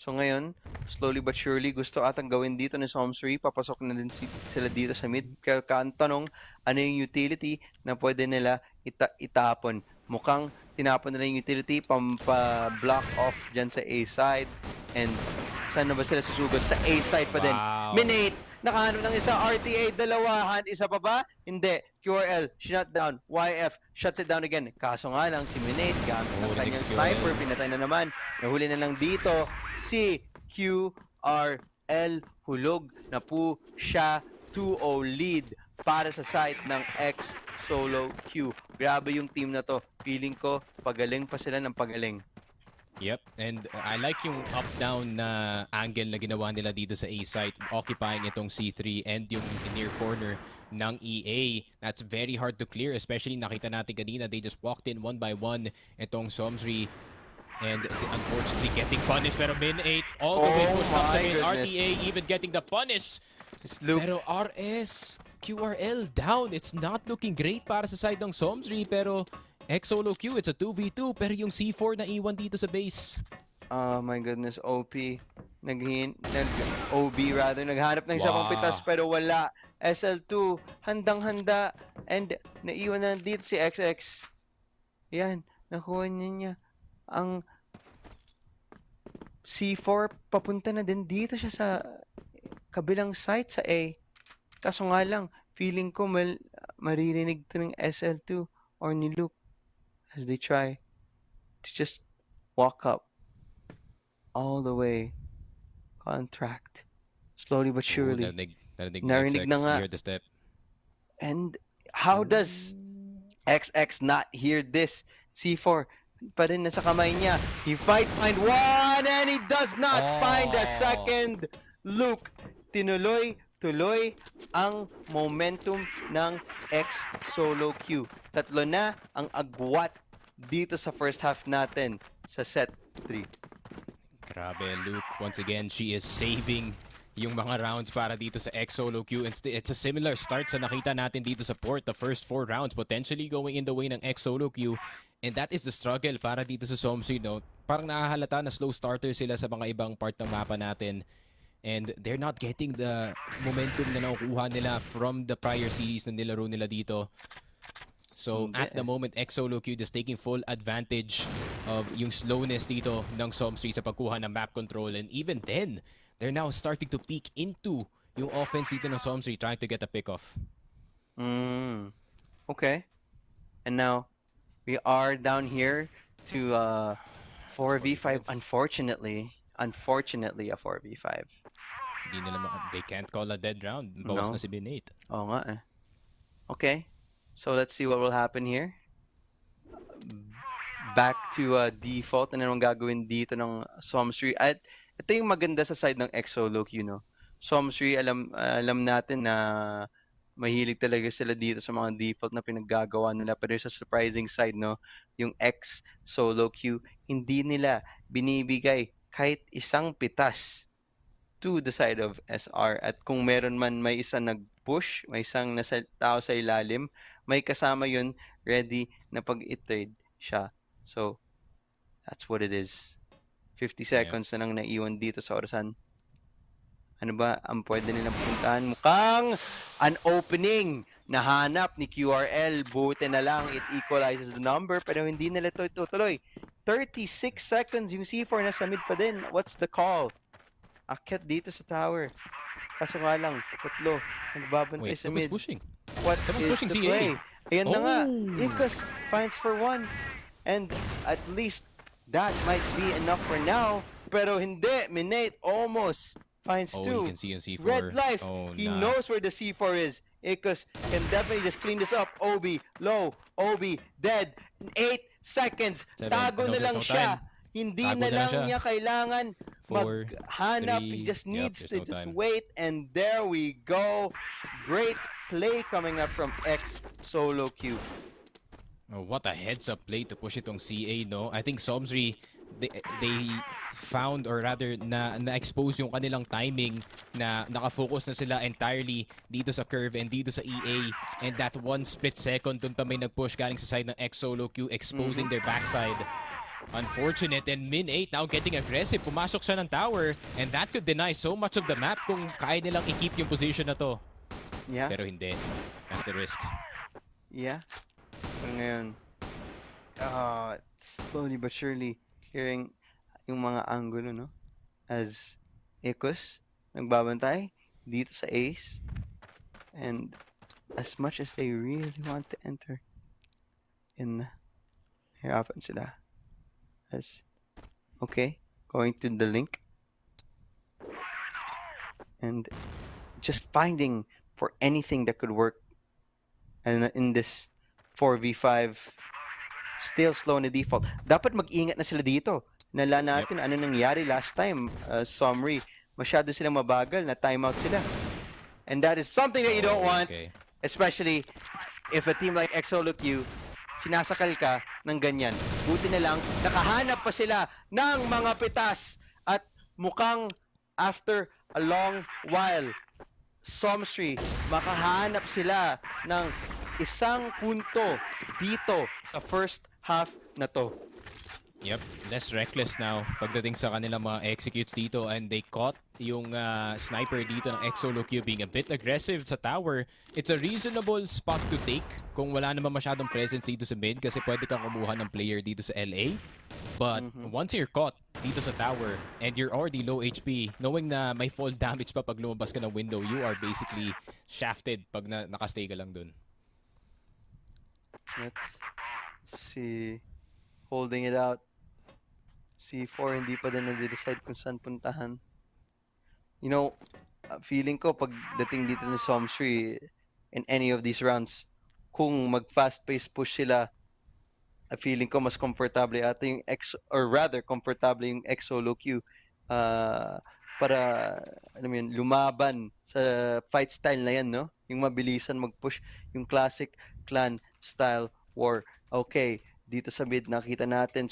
So ngayon, slowly but surely, gusto atang gawin dito ni Somsri. Papasok na din sila dito sa mid. Kaya ang tanong, ano yung utility na pwede nila itapon? Mukhang tinapon nila yung utility, pampa-block off dyan sa A side. And saan na ba sila susugod? Sa A side pa din. Wow. Min8, nakahanap ng isa. RTA, dalawahan. Isa pa ba? Hindi. QRL, shut down. YF, shuts it down again. Kaso nga lang, si Min8, gamit ng kanyang sniper, pinatay na naman. Nahuli na lang dito si QRL. Hulog na po siya. 2-0 lead para sa side ng xSOLOQUEue. Grabe yung team na to. Feeling ko, pagaling pa sila ng pagaling. Yep, and I like yung up-down na angle na ginawa nila dito sa A site, occupying itong C3 and yung near corner ng EA. That's very hard to clear, especially nakita natin kanina, they just walked in one by one itong Somsri. And unfortunately getting punished, pero Min8 all the way pushed up sa mid. RTA even getting the punish. Pero RS, QRL down. It's not looking great para sa side ng Somsri, pero xSOLOQUEue, it's a 2v2, pero yung C4 na iwan dito sa base. Oh my goodness, OP. OB rather, naghanap ng isa pang pitas pero wala. SL2, handang-handa. And naiwan na dito si XX. Yan, nakuha niya ang C4, papunta na din dito siya sa kabilang site sa A. Kaso nga lang, feeling ko maririnig ito ng SL2 or ni Luke as they try to just walk up all the way. Contract. Slowly but surely. Narinig na nga. Hear the step. And how does XX not hear this? C4 pa rin nasa kamay niya. He might find one and he does not find a second. Luke, tinuloy tuloy ang momentum ng xSOLOQUEue. Tatlo na ang agwat dito sa first half natin sa set 3. Grabe, Luke. Once again, she is saving yung mga rounds para dito sa xSOLOQUEue. It's a similar start sa nakita natin dito sa port. The first 4 rounds potentially going in the way ng xSOLOQUEue. And that is the struggle para dito sa Somsri, no? Parang nakahalata na slow starter sila sa mga ibang part ng mapa natin. And they're not getting the momentum na nakukuha nila from the prior series na nilaro nila dito. So Hindi at the eh. moment, xSOLOQUEue just taking full advantage of yung slowness dito ng Somsri sa pagkuha ng map control. And even then, they're now starting to peek into yung offense dito ng Somsri trying to get a pick off. Okay. And now, we are down here to 4v5. Unfortunately, a 4v5. They can't call a dead round. Bawas No. na si Binate. Oo nga eh. Okay. So let's see what will happen here. Back to default. Ano nang gagawin dito ng Somsri? At ito yung maganda sa side ng xSOLOQUEue, no? Somsri, alam natin na mahilig talaga sila dito sa mga default na pinaggagawa nila. Pero sa surprising side, no? Yung xSOLOQUEue, hindi nila binibigay kahit isang pitas to the side of SR. At kung meron man may isang nag-push, may isang nasa tao sa ilalim, may kasama yun ready na pag-i-trade siya. So, that's what it is. 50 seconds na lang naiwan dito sa orasan. Ano ba ang pwede nilang puntahan? Mukhang an opening nahanap ni QRL. Buti na lang it equalizes the number pero hindi nila ito tutuloy. 36 seconds yung C4 nasa mid pa din. What's the call? Akyat dito sa tower. Kaso nga lang, tatlo. Nagbabantay sa Wait, who's mid. pushing? What Someone's is pushing the CA. play? Ayan na nga. Oh! Icos finds for one. And at least that might be enough for now. Pero hindi. Minate almost finds Oh, two. he can see on C4. Red life. Oh, He nah. knows where the C4 is. Icos can definitely just clean this up. Obi, low. Obi, dead. 8 seconds. 7. Tago No, na there's lang no siya. time. Hindi Tago na na lang lang siya. niya kailangan 4, maghanap. He 3. just needs Yep, to there's no just time. wait. And there we go. Great play coming up from xSOLOQUEue. Oh, what a heads-up play to push itong CA, no? I think Somsri, they found or rather na-expose yung kanilang timing na nakafocus na sila entirely dito sa curve and dito sa EA. And that one split second, dun pa may nag-push galing sa side ng xSOLOQUEue, exposing their backside. Unfortunate, and Min 8 now getting aggressive. Pumasok siya ng tower and that could deny so much of the map kung kaya nilang i-keep yung position na to. Yeah. Pero hindi. That's the risk. Yeah. Pero ngayon, slowly but surely clearing yung mga angulo, no? As Icos nagbabantay dito sa ace. And as much as they really want to enter in, hirapan sila. As, okay, going to the link. And just finding for anything that could work. And in this 4v5, still slow na default. Dapat mag-ingat na sila dito. Nala natin ano nangyari last time, Somri. Masyado silang mabagal, na timeout sila. And that is something that you don't want, especially if a team like xSOLOQUEue, sinasakal ka ng ganyan. Buti na lang, nakahanap pa sila ng mga pitas. At mukhang after a long while, Somsri, makahanap sila ng isang punto dito sa first half na to. Yep, less reckless now pagdating sa kanilang mga executes dito, and they caught yung sniper dito ng xSOLOQUEue being a bit aggressive sa tower. It's a reasonable spot to take kung wala naman masyadong presence dito sa mid kasi pwede kang kumuha ng player dito sa LA. But once you're caught dito sa tower and you're already low HP, knowing na may fall damage pa pag lumabas ka ng window, you are basically shafted pag nakastay ka lang dun. Let's see. Holding it out. C4 hindi pa din na-decide kung saan puntahan. You know, feeling ko pagdating dito ni Somsri in any of these rounds, kung mag-fast-paced push sila, feeling ko mas comfortable ata yung comfortable yung xSOLOQUEue para alam mo yun, lumaban sa fight style na yan, no? Yung mabilisan mag-push, yung classic clan style war. Okay, dito sa mid nakita natin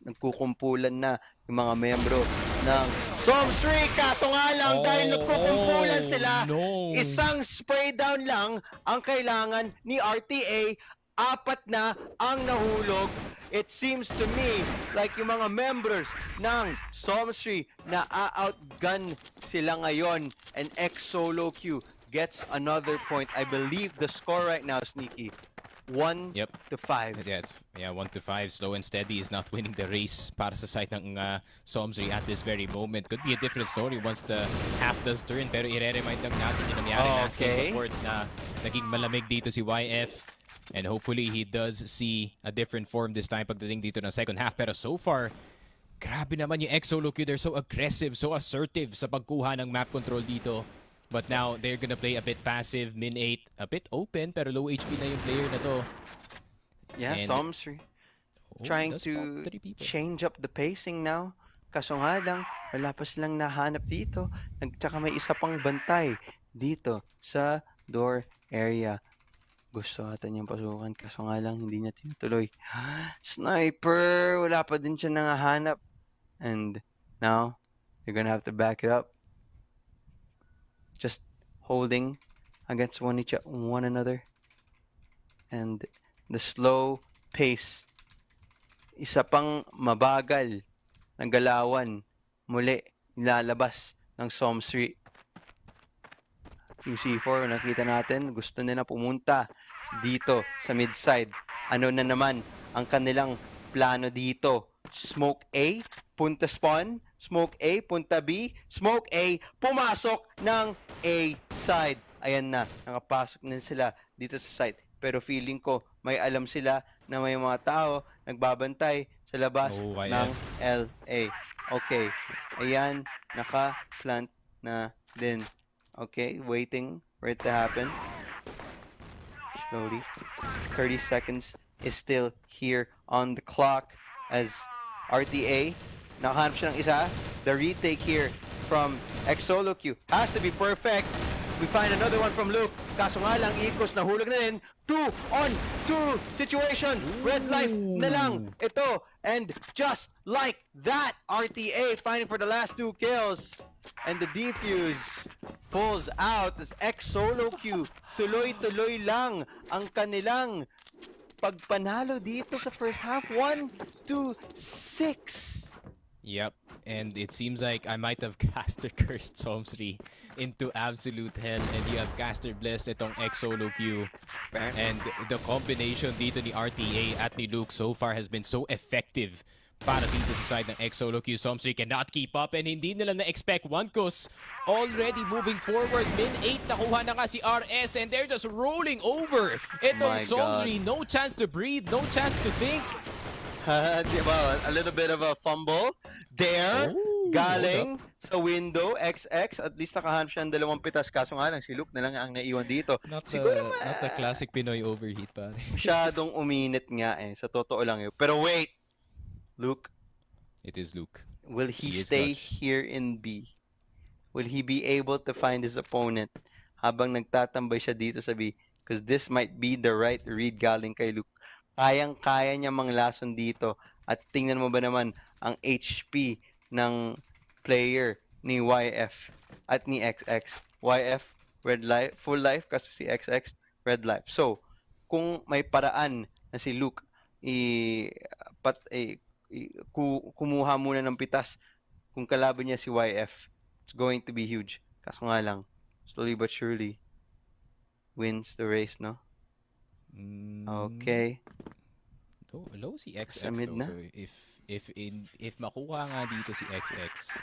nagkukumpulan na yung mga membro ng Somsri. Kaso nga lang, dahil nagkukumpulan sila, no. isang spray down lang ang kailangan ni RTA. Apat na ang nahulog. It seems to me like yung mga members ng Somsri na outgun sila ngayon, and xSOLOQUEue gets another point. I believe the score right now, Sneaky, 1-5. Yeah, 1-5. Slow and steady is not winning the race para sa side ng Somsri at this very moment. Could be a different story once the half does turn. Pero i-remind lang natin yung nangyari last game support na naging malamig dito si YF. And hopefully he does see a different form this time pagdating dito ng second half. Pero so far, grabe naman yung xSOLOQUEue. They're so aggressive, so assertive sa pagkuha ng map control dito. But now, they're gonna play a bit passive, min 8, a bit open, pero low HP na yung player na to. Yeah, and Somsri trying to change up the pacing now. Kaso nga lang, wala pa silang nahanap dito. Tsaka may isa pang bantay dito sa door area. Gusto ata niyang pasukan, kaso nga lang hindi niya tinutuloy. Sniper! Wala pa din siya nangahanap. And now, you're gonna have to back it up. Just holding against one another. And the slow pace. Isa pang mabagal na galawan muli nilalabas ng Somsri. Yung C4, nakita natin, gusto nila pumunta dito sa mid-side. Ano na naman ang kanilang plano dito? Smoke A, punta spawn. Smoke A, punta B. Smoke A, pumasok ng A side. Ayan na, nakapasok na sila dito sa side. Pero feeling ko, may alam sila na may mga tao nagbabantay sa labas ng LA. Okay, ayan, naka-plant na din. Okay, waiting for it to happen. Slowly. 30 seconds is still here on the clock as RTA. Nakahanap siya ng isa. The retake here from xSOLOQUEue has to be perfect. We find another one from Luke. Kaso nga lang, Ikos nahulog na rin. 2-on-2 situation. Red life na lang ito. And just like that, RTA fighting for the last 2 kills. And the defuse pulls out as xSOLOQUEue. Tuloy-tuloy lang ang kanilang pagpanalo dito sa first half. 1-6. Yep, and it seems like I might have caster cursed Somsri into absolute hell, and you have caster blessed itong xSOLOQUEue. And the combination dito ni RTA at ni Luke so far has been so effective para dito sa side ng xSOLOQUEue. Somsri cannot keep up and hindi nila na-expect. Onekus already moving forward. Min 8 nakuha na nga si RS and they're just rolling over. Itong Somsri, no chance to breathe, no chance to think. Diba? A little bit of a fumble there. Galing sa window, XX. At least nakahanap siya ng 2 pitas. Kaso nga lang, si Luke na lang ang naiwan dito. Not the classic Pinoy overheat, pare. Masyadong uminit nga eh. Sa totoo lang yun. Pero wait! Luke. It is Luke. Will he stay here in B? Will he be able to find his opponent habang nagtatambay siya dito sa B? Because this might be the right read galing kay Luke. Kayang-kaya niya manglason dito. At tingnan mo ba naman ang HP ng player ni YF at ni XX. YF, red life, full life, kasi si XX, red life. So, kung may paraan na si Luke kumuha muna ng pitas kung kalaban niya si YF, it's going to be huge. Kaso nga lang, slowly but surely, wins the race, no? Okay. Low si XX though. So if makuha nga dito si XX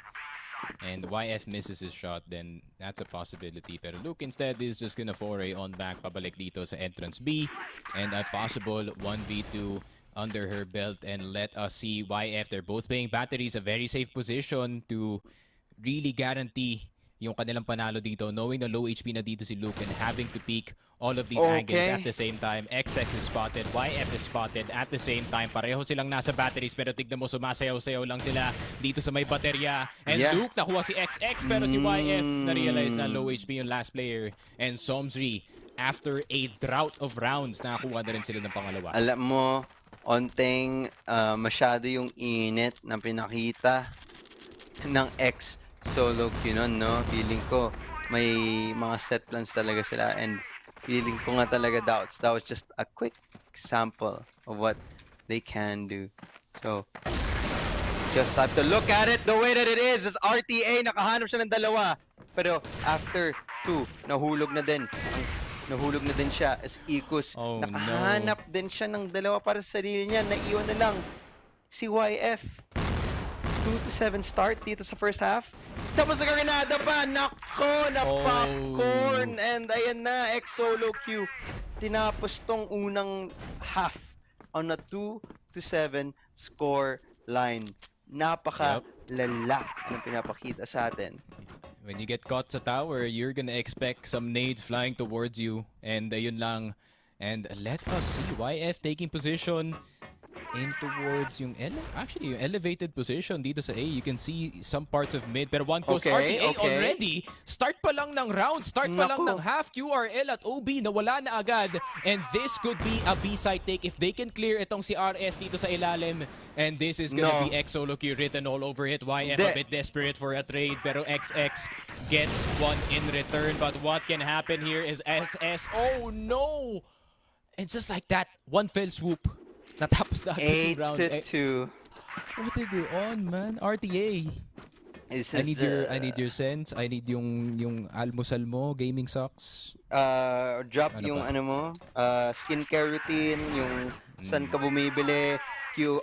and YF misses his shot, then that's a possibility. Pero Luke instead is just gonna foray on back, pabalik dito sa entrance B, and a possible 1v2 under her belt, and let us see YF. They're both playing batteries, a very safe position to really guarantee yung kanilang panalo dito, knowing na low HP na dito si Luke and having to peek all of these angles Okay. at the same time. XX is spotted, YF is spotted at the same time. Pareho silang nasa batteries pero tignan mo sumasayaw-sayaw lang sila dito sa may baterya. And Yeah. Luke nakuha si XX pero si YF na-realize na low HP yung last player. And Somsri, after a drought of rounds, nakakuha na rin sila ng pangalawa. Alam mo, onting masyado yung init na pinakita ng xSOLOQUEue nun, no? Feeling ko may mga set plans talaga sila and feeling ko nga talaga that was just a quick sample of what they can do. So, just have to look at it the way that it is. As RTA, nakahanap siya ng dalawa. Pero after 2, nahulog na din. Nahulog na din siya as Ikus. Oh, Nakahanap din siya ng dalawa para sa sarili niya. Naiwan na lang si YF. 2-7 start dito sa first half. Tapos nagkaganada pa. Nako, na popcorn. And ayan na, xSOLOQUEue. Tinapos tong unang half on a 2-7 score line. Napaka-lala ang pinapakita sa atin. When you get caught sa tower, you're gonna expect some nades flying towards you. And ayun lang. And let us see YF taking position in towards yung actually yung elevated position dito sa A. You can see some parts of mid pero one goes RTA already. Start pa lang ng round, start pa lang ng half. QRL at OB nawala na agad. And this could be a B-side take if they can clear itong si RS dito sa ilalim. And this is gonna be xSOLOQUEue written all over it. YF a bit desperate for a trade pero XX gets one in return. But what can happen here is SS. Oh no! And just like that, one fell swoop. Natapos na agad yung round. 8-2. What did they on, man? RTA. I need your sense. I need yung almusal mo, gaming socks. Drop Ano yung pa? ano mo, skincare routine, yung saan ka bumibili.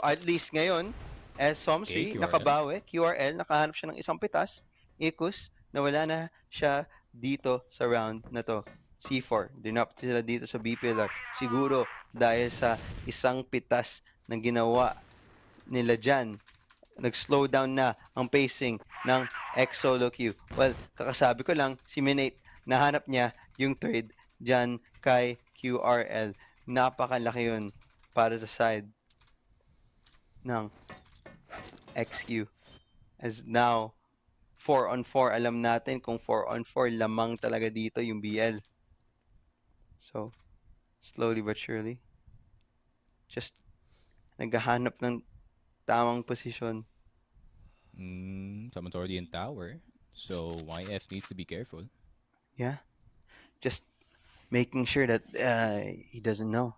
At least ngayon, as Somsri, QRL. nakabawi. QRL, nakahanap siya ng isang pitas. Ikus, nawala na siya dito sa round na to. C4, dinop sila dito sa B pillar. Siguro dahil sa isang pitas na ginawa nila dyan, nag-slow down na ang pacing ng xSOLOQUEue. Well, kakasabi ko lang, si Minate, nahanap niya yung trade dyan kay QRL. Napakalaki yun para sa side ng XQ. As now, 4-on-4, alam natin kung 4-on-4, lamang talaga dito yung BL. So, slowly but surely, just naghahanap ng tamang posisyon. Someone's already in tower. So YF needs to be careful. Yeah. Just making sure that he doesn't know.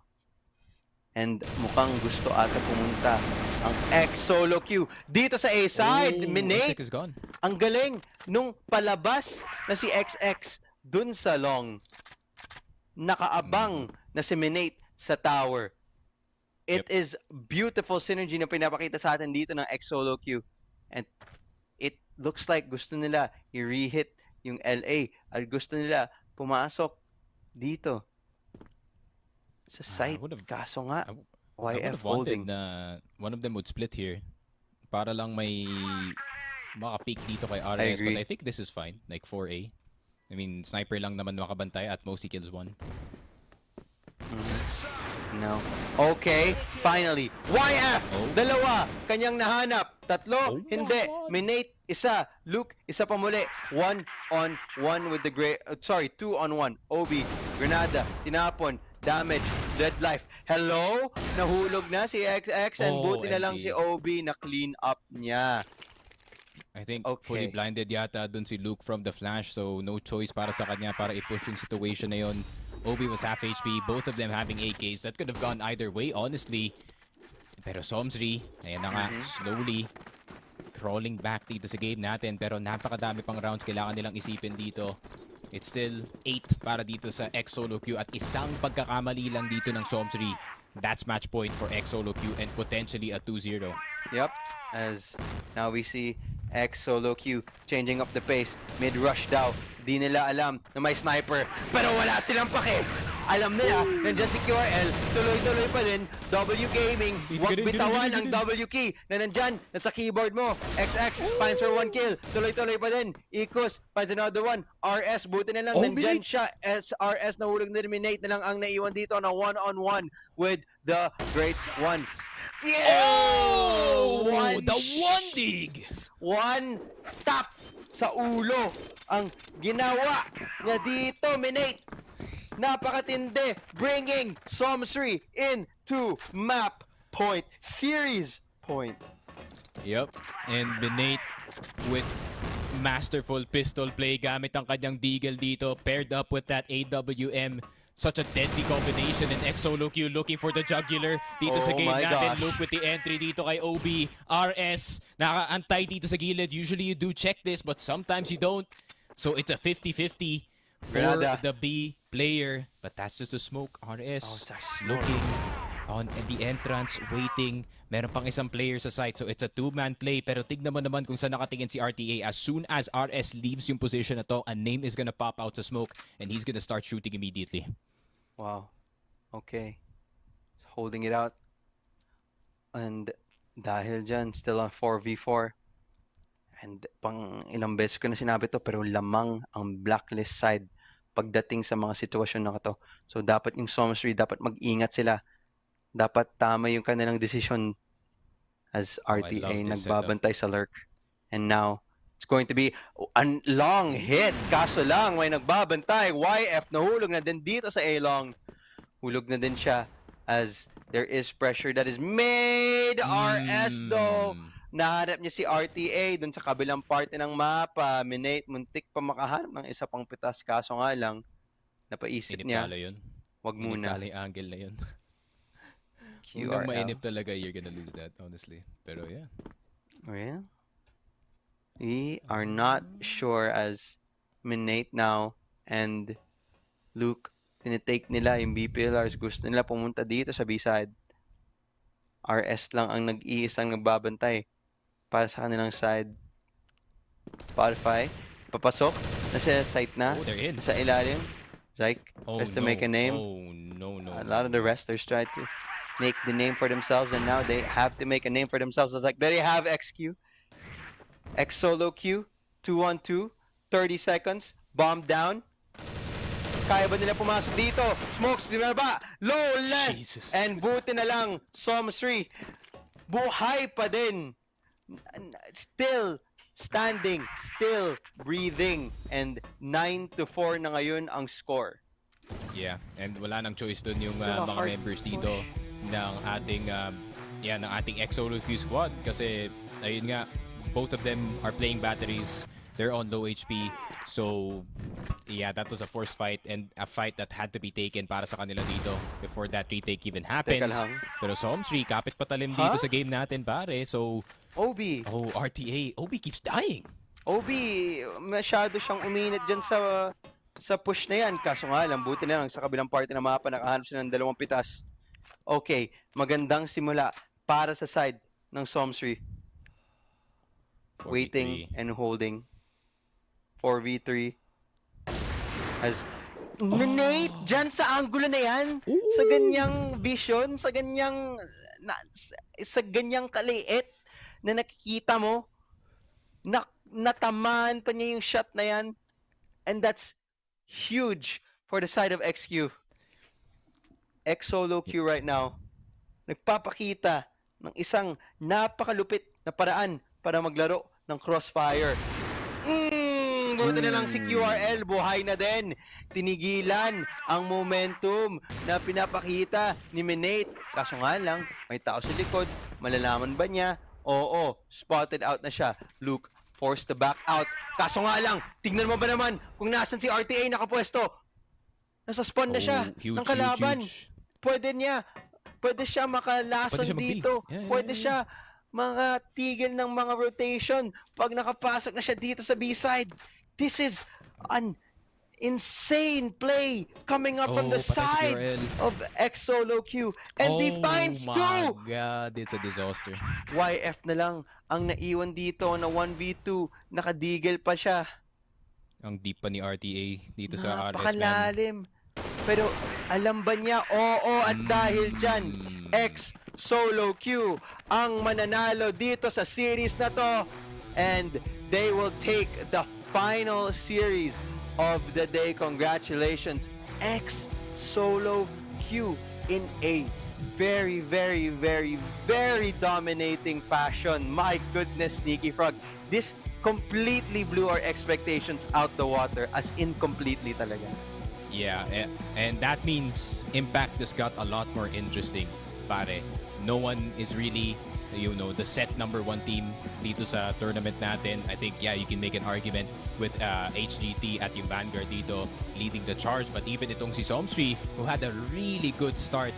And mukhang gusto ata pumunta ang xSOLOQUEue dito sa A side. Minate, XX is gone. ang galing nung palabas na si XX dun sa long. Nakaabang na si Minate sa tower. It is beautiful synergy na pinapakita sa atin dito ng xSOLOQUEue. And it looks like gusto nila i-rehit yung LA at gusto nila pumasok dito sa site. Kaso nga, I would YF have wanted holding. na one of them would split here para lang may maka-peek dito kay RS. agree. But I think this is fine. Like 4A. I mean, sniper lang naman makabantay at most he kills one. No. Okay, finally. YF! Dalawa, kanyang nahanap. Tatlo, hindi. Minate, isa. Luke, isa pa muli. 1-on-1 with the great... 2-on-1. OB, Granada, tinapon, damage, dead life. Hello? Nahulog na si XX and buti na lang si OB na clean up niya. I think fully blinded yata dun si Luke from the flash, so no choice para sa kanya para i-push yung situation na yun. Obi was half HP, both of them having AKs. That could have gone either way, honestly. Pero Somsri, ayan na nga, slowly crawling back dito sa game natin. Pero napakadami pang rounds kailangan nilang isipin dito. It's still 8 para dito sa xSOLOQUEue at isang pagkakamali lang dito ng Somsri. That's match point for xSOLOQUEue and potentially a 2-0. Yep, as now we see xSOLOQUEue changing up the pace. Mid-rush daw. Di nila alam na may sniper. Pero wala silang pake. Alam nila, nandyan si QRL, tuloy-tuloy pa din, W Gaming, huwag bitawan ang W key na nandyan, nasa keyboard mo. XX finds for 1 kill, tuloy-tuloy pa din. Ikus finds another one. RS, buti na lang, nandyan siya. SRS nahulog na eliminate na lang ang naiwan dito na 1-on-1 with the Great One. Oh! One The one dig! One tap sa ulo ang ginawa niya dito, Minate. Napakatindi, bringing Somsri into map point, series point. Yep, and Binate with masterful pistol play gamit ang kanyang deagle dito, paired up with that AWM. Such a deadly combination, and xSOLOQUEue looking for the jugular dito sa Oh game my natin. gosh. Look with the entry dito kay OB. RS, nakaantay dito sa gilid. Usually you do check this, but sometimes you don't. So it's a 50-50 for Granada. the B player. But that's just a smoke. RS that's looking on the entrance, waiting. Meron pang isang player sa site, so it's a two-man play. Pero tignan mo naman kung saan nakatingin si RTA. As soon as RS leaves yung position na to, a name is gonna pop out sa smoke, and he's gonna start shooting immediately. Wow. Okay. Holding it out. And dahil dyan, still on 4v4. And pang ilang beses ko na sinabi to, pero lamang ang blacklist side pagdating sa mga sitwasyon na to. So dapat yung Somsri, dapat mag-ingat sila. Dapat tama yung kanilang decision as I RTA love this nagbabantay sa lurk. And now, it's going to be a long hit. Kaso lang, may nagbabantay. YF nahulog na din dito sa A-long. Hulog na din siya as there is pressure that is made. RS though, nahanap niya si RTA dun sa kabilang parte ng mapa. Minate, muntik pa makahanap ng isa pang pitas. Kaso nga lang, napaisip niya, Inip yun. wag muna. Inip yung angle na yun. Kung QRL. mainip talaga, you're gonna lose that, honestly. Pero yeah. Well, we are not sure as Minate now and Luke, tinitake nila yung B pillars. Gusto nila pumunta dito sa B-side. RS lang ang nag-iisang nagbabantay para sa kanilang side. Spotify, papasok. Nasa site na. Oh, they're in. Sa ilalim. Zyke Oh, has to no. make a name. Oh, no. A lot of the wrestlers tried to make the name for themselves, and now they have to make a name for themselves. It's like, there you have XQ. xSOLOQUEue, 2-on-2, 30 seconds, bomb down. Kaya ba nila pumasok dito? Smokes, di ba? Low length! Jesus. And buti na lang, Somsri, buhay pa din. Still standing, still breathing. And 9-4 na ngayon ang score. Yeah, and wala nang choice dun yung Still a mga hard members push. dito ng ating ng ating xSOLOQUEue squad kasi ayun nga, both of them are playing batteries. They're on low HP. So yeah, that was a forced fight and a fight that had to be taken para sa kanila dito before that retake even happens. lang. Pero Somsri, kapit patalim dito sa game natin, pare. So OB, RTA, OB keeps dying. OB, masyado siyang uminit dyan sa push na yan. Kaso nga lang, buti na lang sa kabilang parte ng mapa, nakahanap siya ng dalawang pitas. Okay, magandang simula para sa side ng Somsri. 4v3. Waiting and holding. 4v3. As Minate dyan sa angulo na yan, sa ganyang vision, sa ganyang kaliit na nakikita mo, natamaan pa niya yung shot na yan, and that's huge for the side of XQ. xSOLOQUEue right now, nagpapakita ng isang napakalupit na paraan para maglaro ng crossfire. Buti na lang si QRL, buhay na din. Tinigilan ang momentum na pinapakita ni Minate. Kaso nga lang, may tao sa likod. Malalaman ba niya? Oo, spotted out na siya. Luke forced to back out. Kaso nga lang, tignan mo ba naman kung nasan si RTA nakapwesto? Nasa spawn na siya ng kalaban. Huge. Pwede siya makalasang Pwede siya mag-B. dito. Yeah, Pwede siya mga tigil ng mga rotation pag nakapasok na siya dito sa B-side. This is an insane play coming up from the patay si side QRL. of xSOLOQUEue. And he finds my two! God, it's a disaster. YF na lang ang naiwan dito na 1v2. Nakadigil pa siya. Ang deep pa ni RTA dito sa RS, man. Napakalalim. Pero alam ba niya? Oo, at dahil dyan, xSOLOQUEue ang mananalo dito sa series na to. And they will take the final series of the day. Congratulations, xSOLOQUEue in a very, very, very, very dominating fashion. My goodness, Sneaky Frog. This completely blew our expectations out the water, as in completely talaga. Yeah, and that means Impact just got a lot more interesting, pare. No one is really, the set number one team dito sa tournament natin. I think, yeah, you can make an argument with HGT at yung Vanguard dito leading the charge. But even itong si Somsri, who had a really good start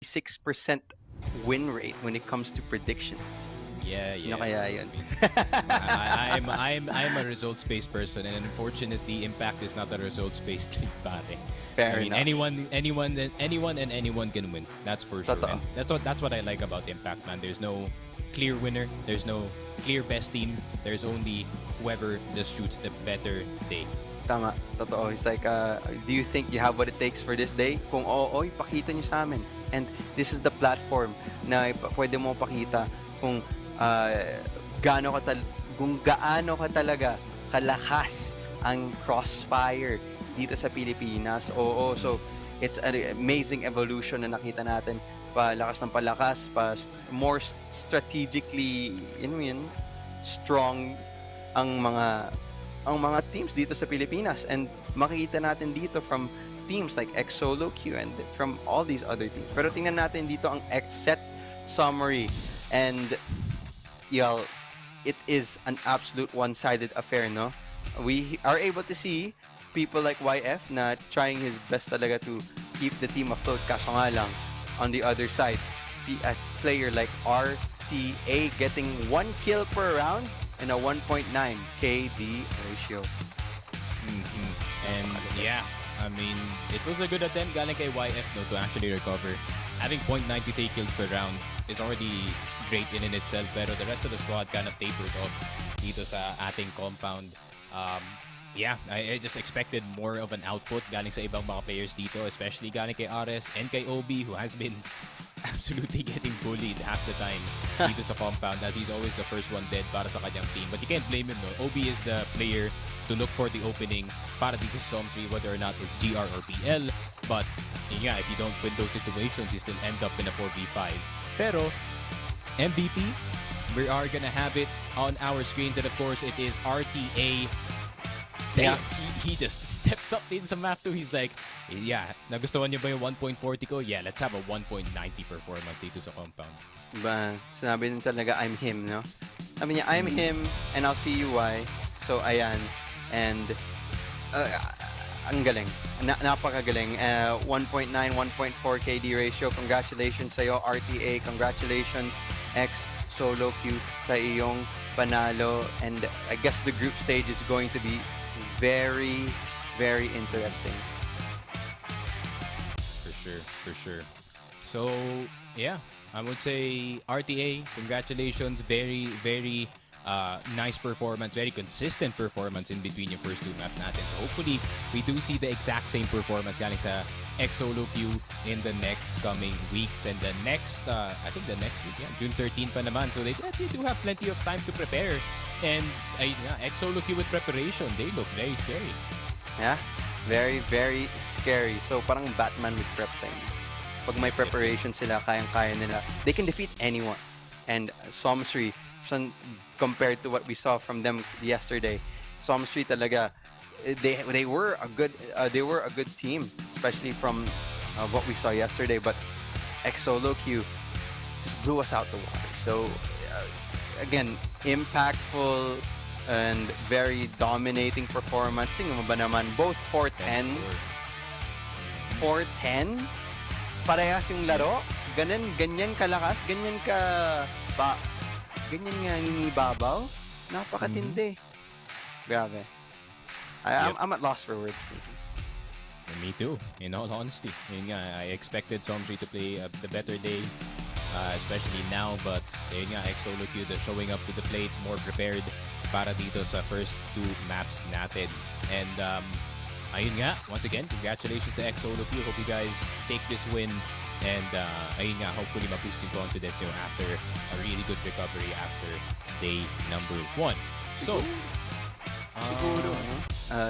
6% win rate when it comes to predictions. Yeah, Sino yeah. kaya I yun? mean, I'm a results-based person, and unfortunately, Impact is not a results-based league, pare. I Fair mean, enough. anyone can win. That's for sure, Totoo. and that's what I like about Impact, man. There's no clear winner. There's no clear best team. There's only whoever just shoots the better day. Tama, totoo. It's like, do you think you have what it takes for this day? Kung oo, ipakita nyo sa amin. And this is the platform na pwede mo pakita kung gaano kung gaano ka talaga kalakas ang crossfire dito sa Pilipinas. Oo, so it's an amazing evolution na nakita natin. Palakas, more strategically, yun, strong ang mga teams dito sa Pilipinas, and makikita natin dito from teams like xSOLOQUEue and from all these other teams. Pero tingnan natin dito ang set summary, and y'all, it is an absolute one-sided affair, no? We are able to see people like YF na trying his best talaga to keep the team afloat, kaso nga lang, on the other side, a player like RTA getting 1 kill per round and a 1.9 KD ratio. And yeah, I mean, it was a good attempt galing kay YF no to actually recover. Having 0.93 kills per round is already great in itself, pero the rest of the squad kind of tapered off dito sa ating compound. Yeah, I just expected more of an output galing sa ibang mga players dito, especially galing kay Ares and kay Obi, who has been absolutely getting bullied half the time dito sa compound, as he's always the first one dead para sa kanyang team. But you can't blame him, no? Obi is the player to look for the opening para dito sa Somsri, whether or not it's GR or BL. But yeah, if you don't win those situations, you still end up in a 4v5. Pero MVP, we are gonna have it on our screens, and of course it is RTA. Damn, he just stepped up in sa map too. He's like, yeah, nagustuhan niyo ba yung 1.40 ko? Yeah, let's have a 1.90 performance dito sa compound. Ba, sinabi din talaga, I'm him, no? Sabi niya, I'm him, and I'll see you why. So, ayan. And, ang galing. Napakagaling. 1.9, 1.4 KD ratio. Congratulations sa'yo, RTA. Congratulations, xSOLOQUEue, sa iyong panalo. And I guess the group stage is going to be very, very interesting. For sure. So, yeah, I would say RTA, congratulations. Very, very nice performance, very consistent performance in between yung first two maps natin. So hopefully, we do see the exact same performance galing sa xSOLOQUEue in the next coming weeks. And the next, I think the next week, yeah, June 13 pa naman. So they do have plenty of time to prepare. And xSOLOQUEue with preparation, they look very scary. Yeah, very, very scary. So parang Batman with prep time. Pag may preparation sila, kayang-kaya nila. They can defeat anyone. And Somsri, compared to what we saw from them yesterday, Somsri talaga, they were a good team, especially from what we saw yesterday. But xSOLOQUEue just blew us out the water. So again, impactful and very dominating performance. Tingnan mo ba naman, both 410, 410, parehas yung laro. Ganyan kalakas, ganyan nga ninibabaw. Napakatindi. Grabe. I'm at loss for words. Me too, in all honesty. Yun nga, I expected Somsri to play the better day, especially now, but yun nga, xSOLOQUEue, the showing up to the plate, more prepared para dito sa first two maps natin. And ayun nga, once again, congratulations to xSOLOQUEue. Hope you guys take this win. And ayun nga, hopefully ma-boost yung confidence nyo after a really good recovery after day number 1. So,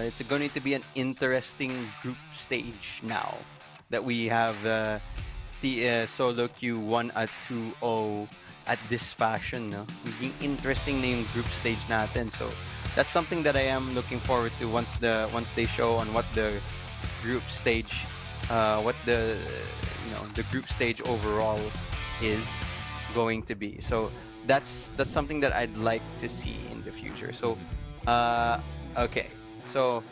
it's going to be an interesting group stage now that we have the XSOLOQUEue 1 at 2-0 at this fashion. No? Maging interesting na yung group stage natin. So that's something that I am looking forward to once they show on what the group stage, what the group stage overall is going to be. So that's something that I'd like to see in the future. So okay, so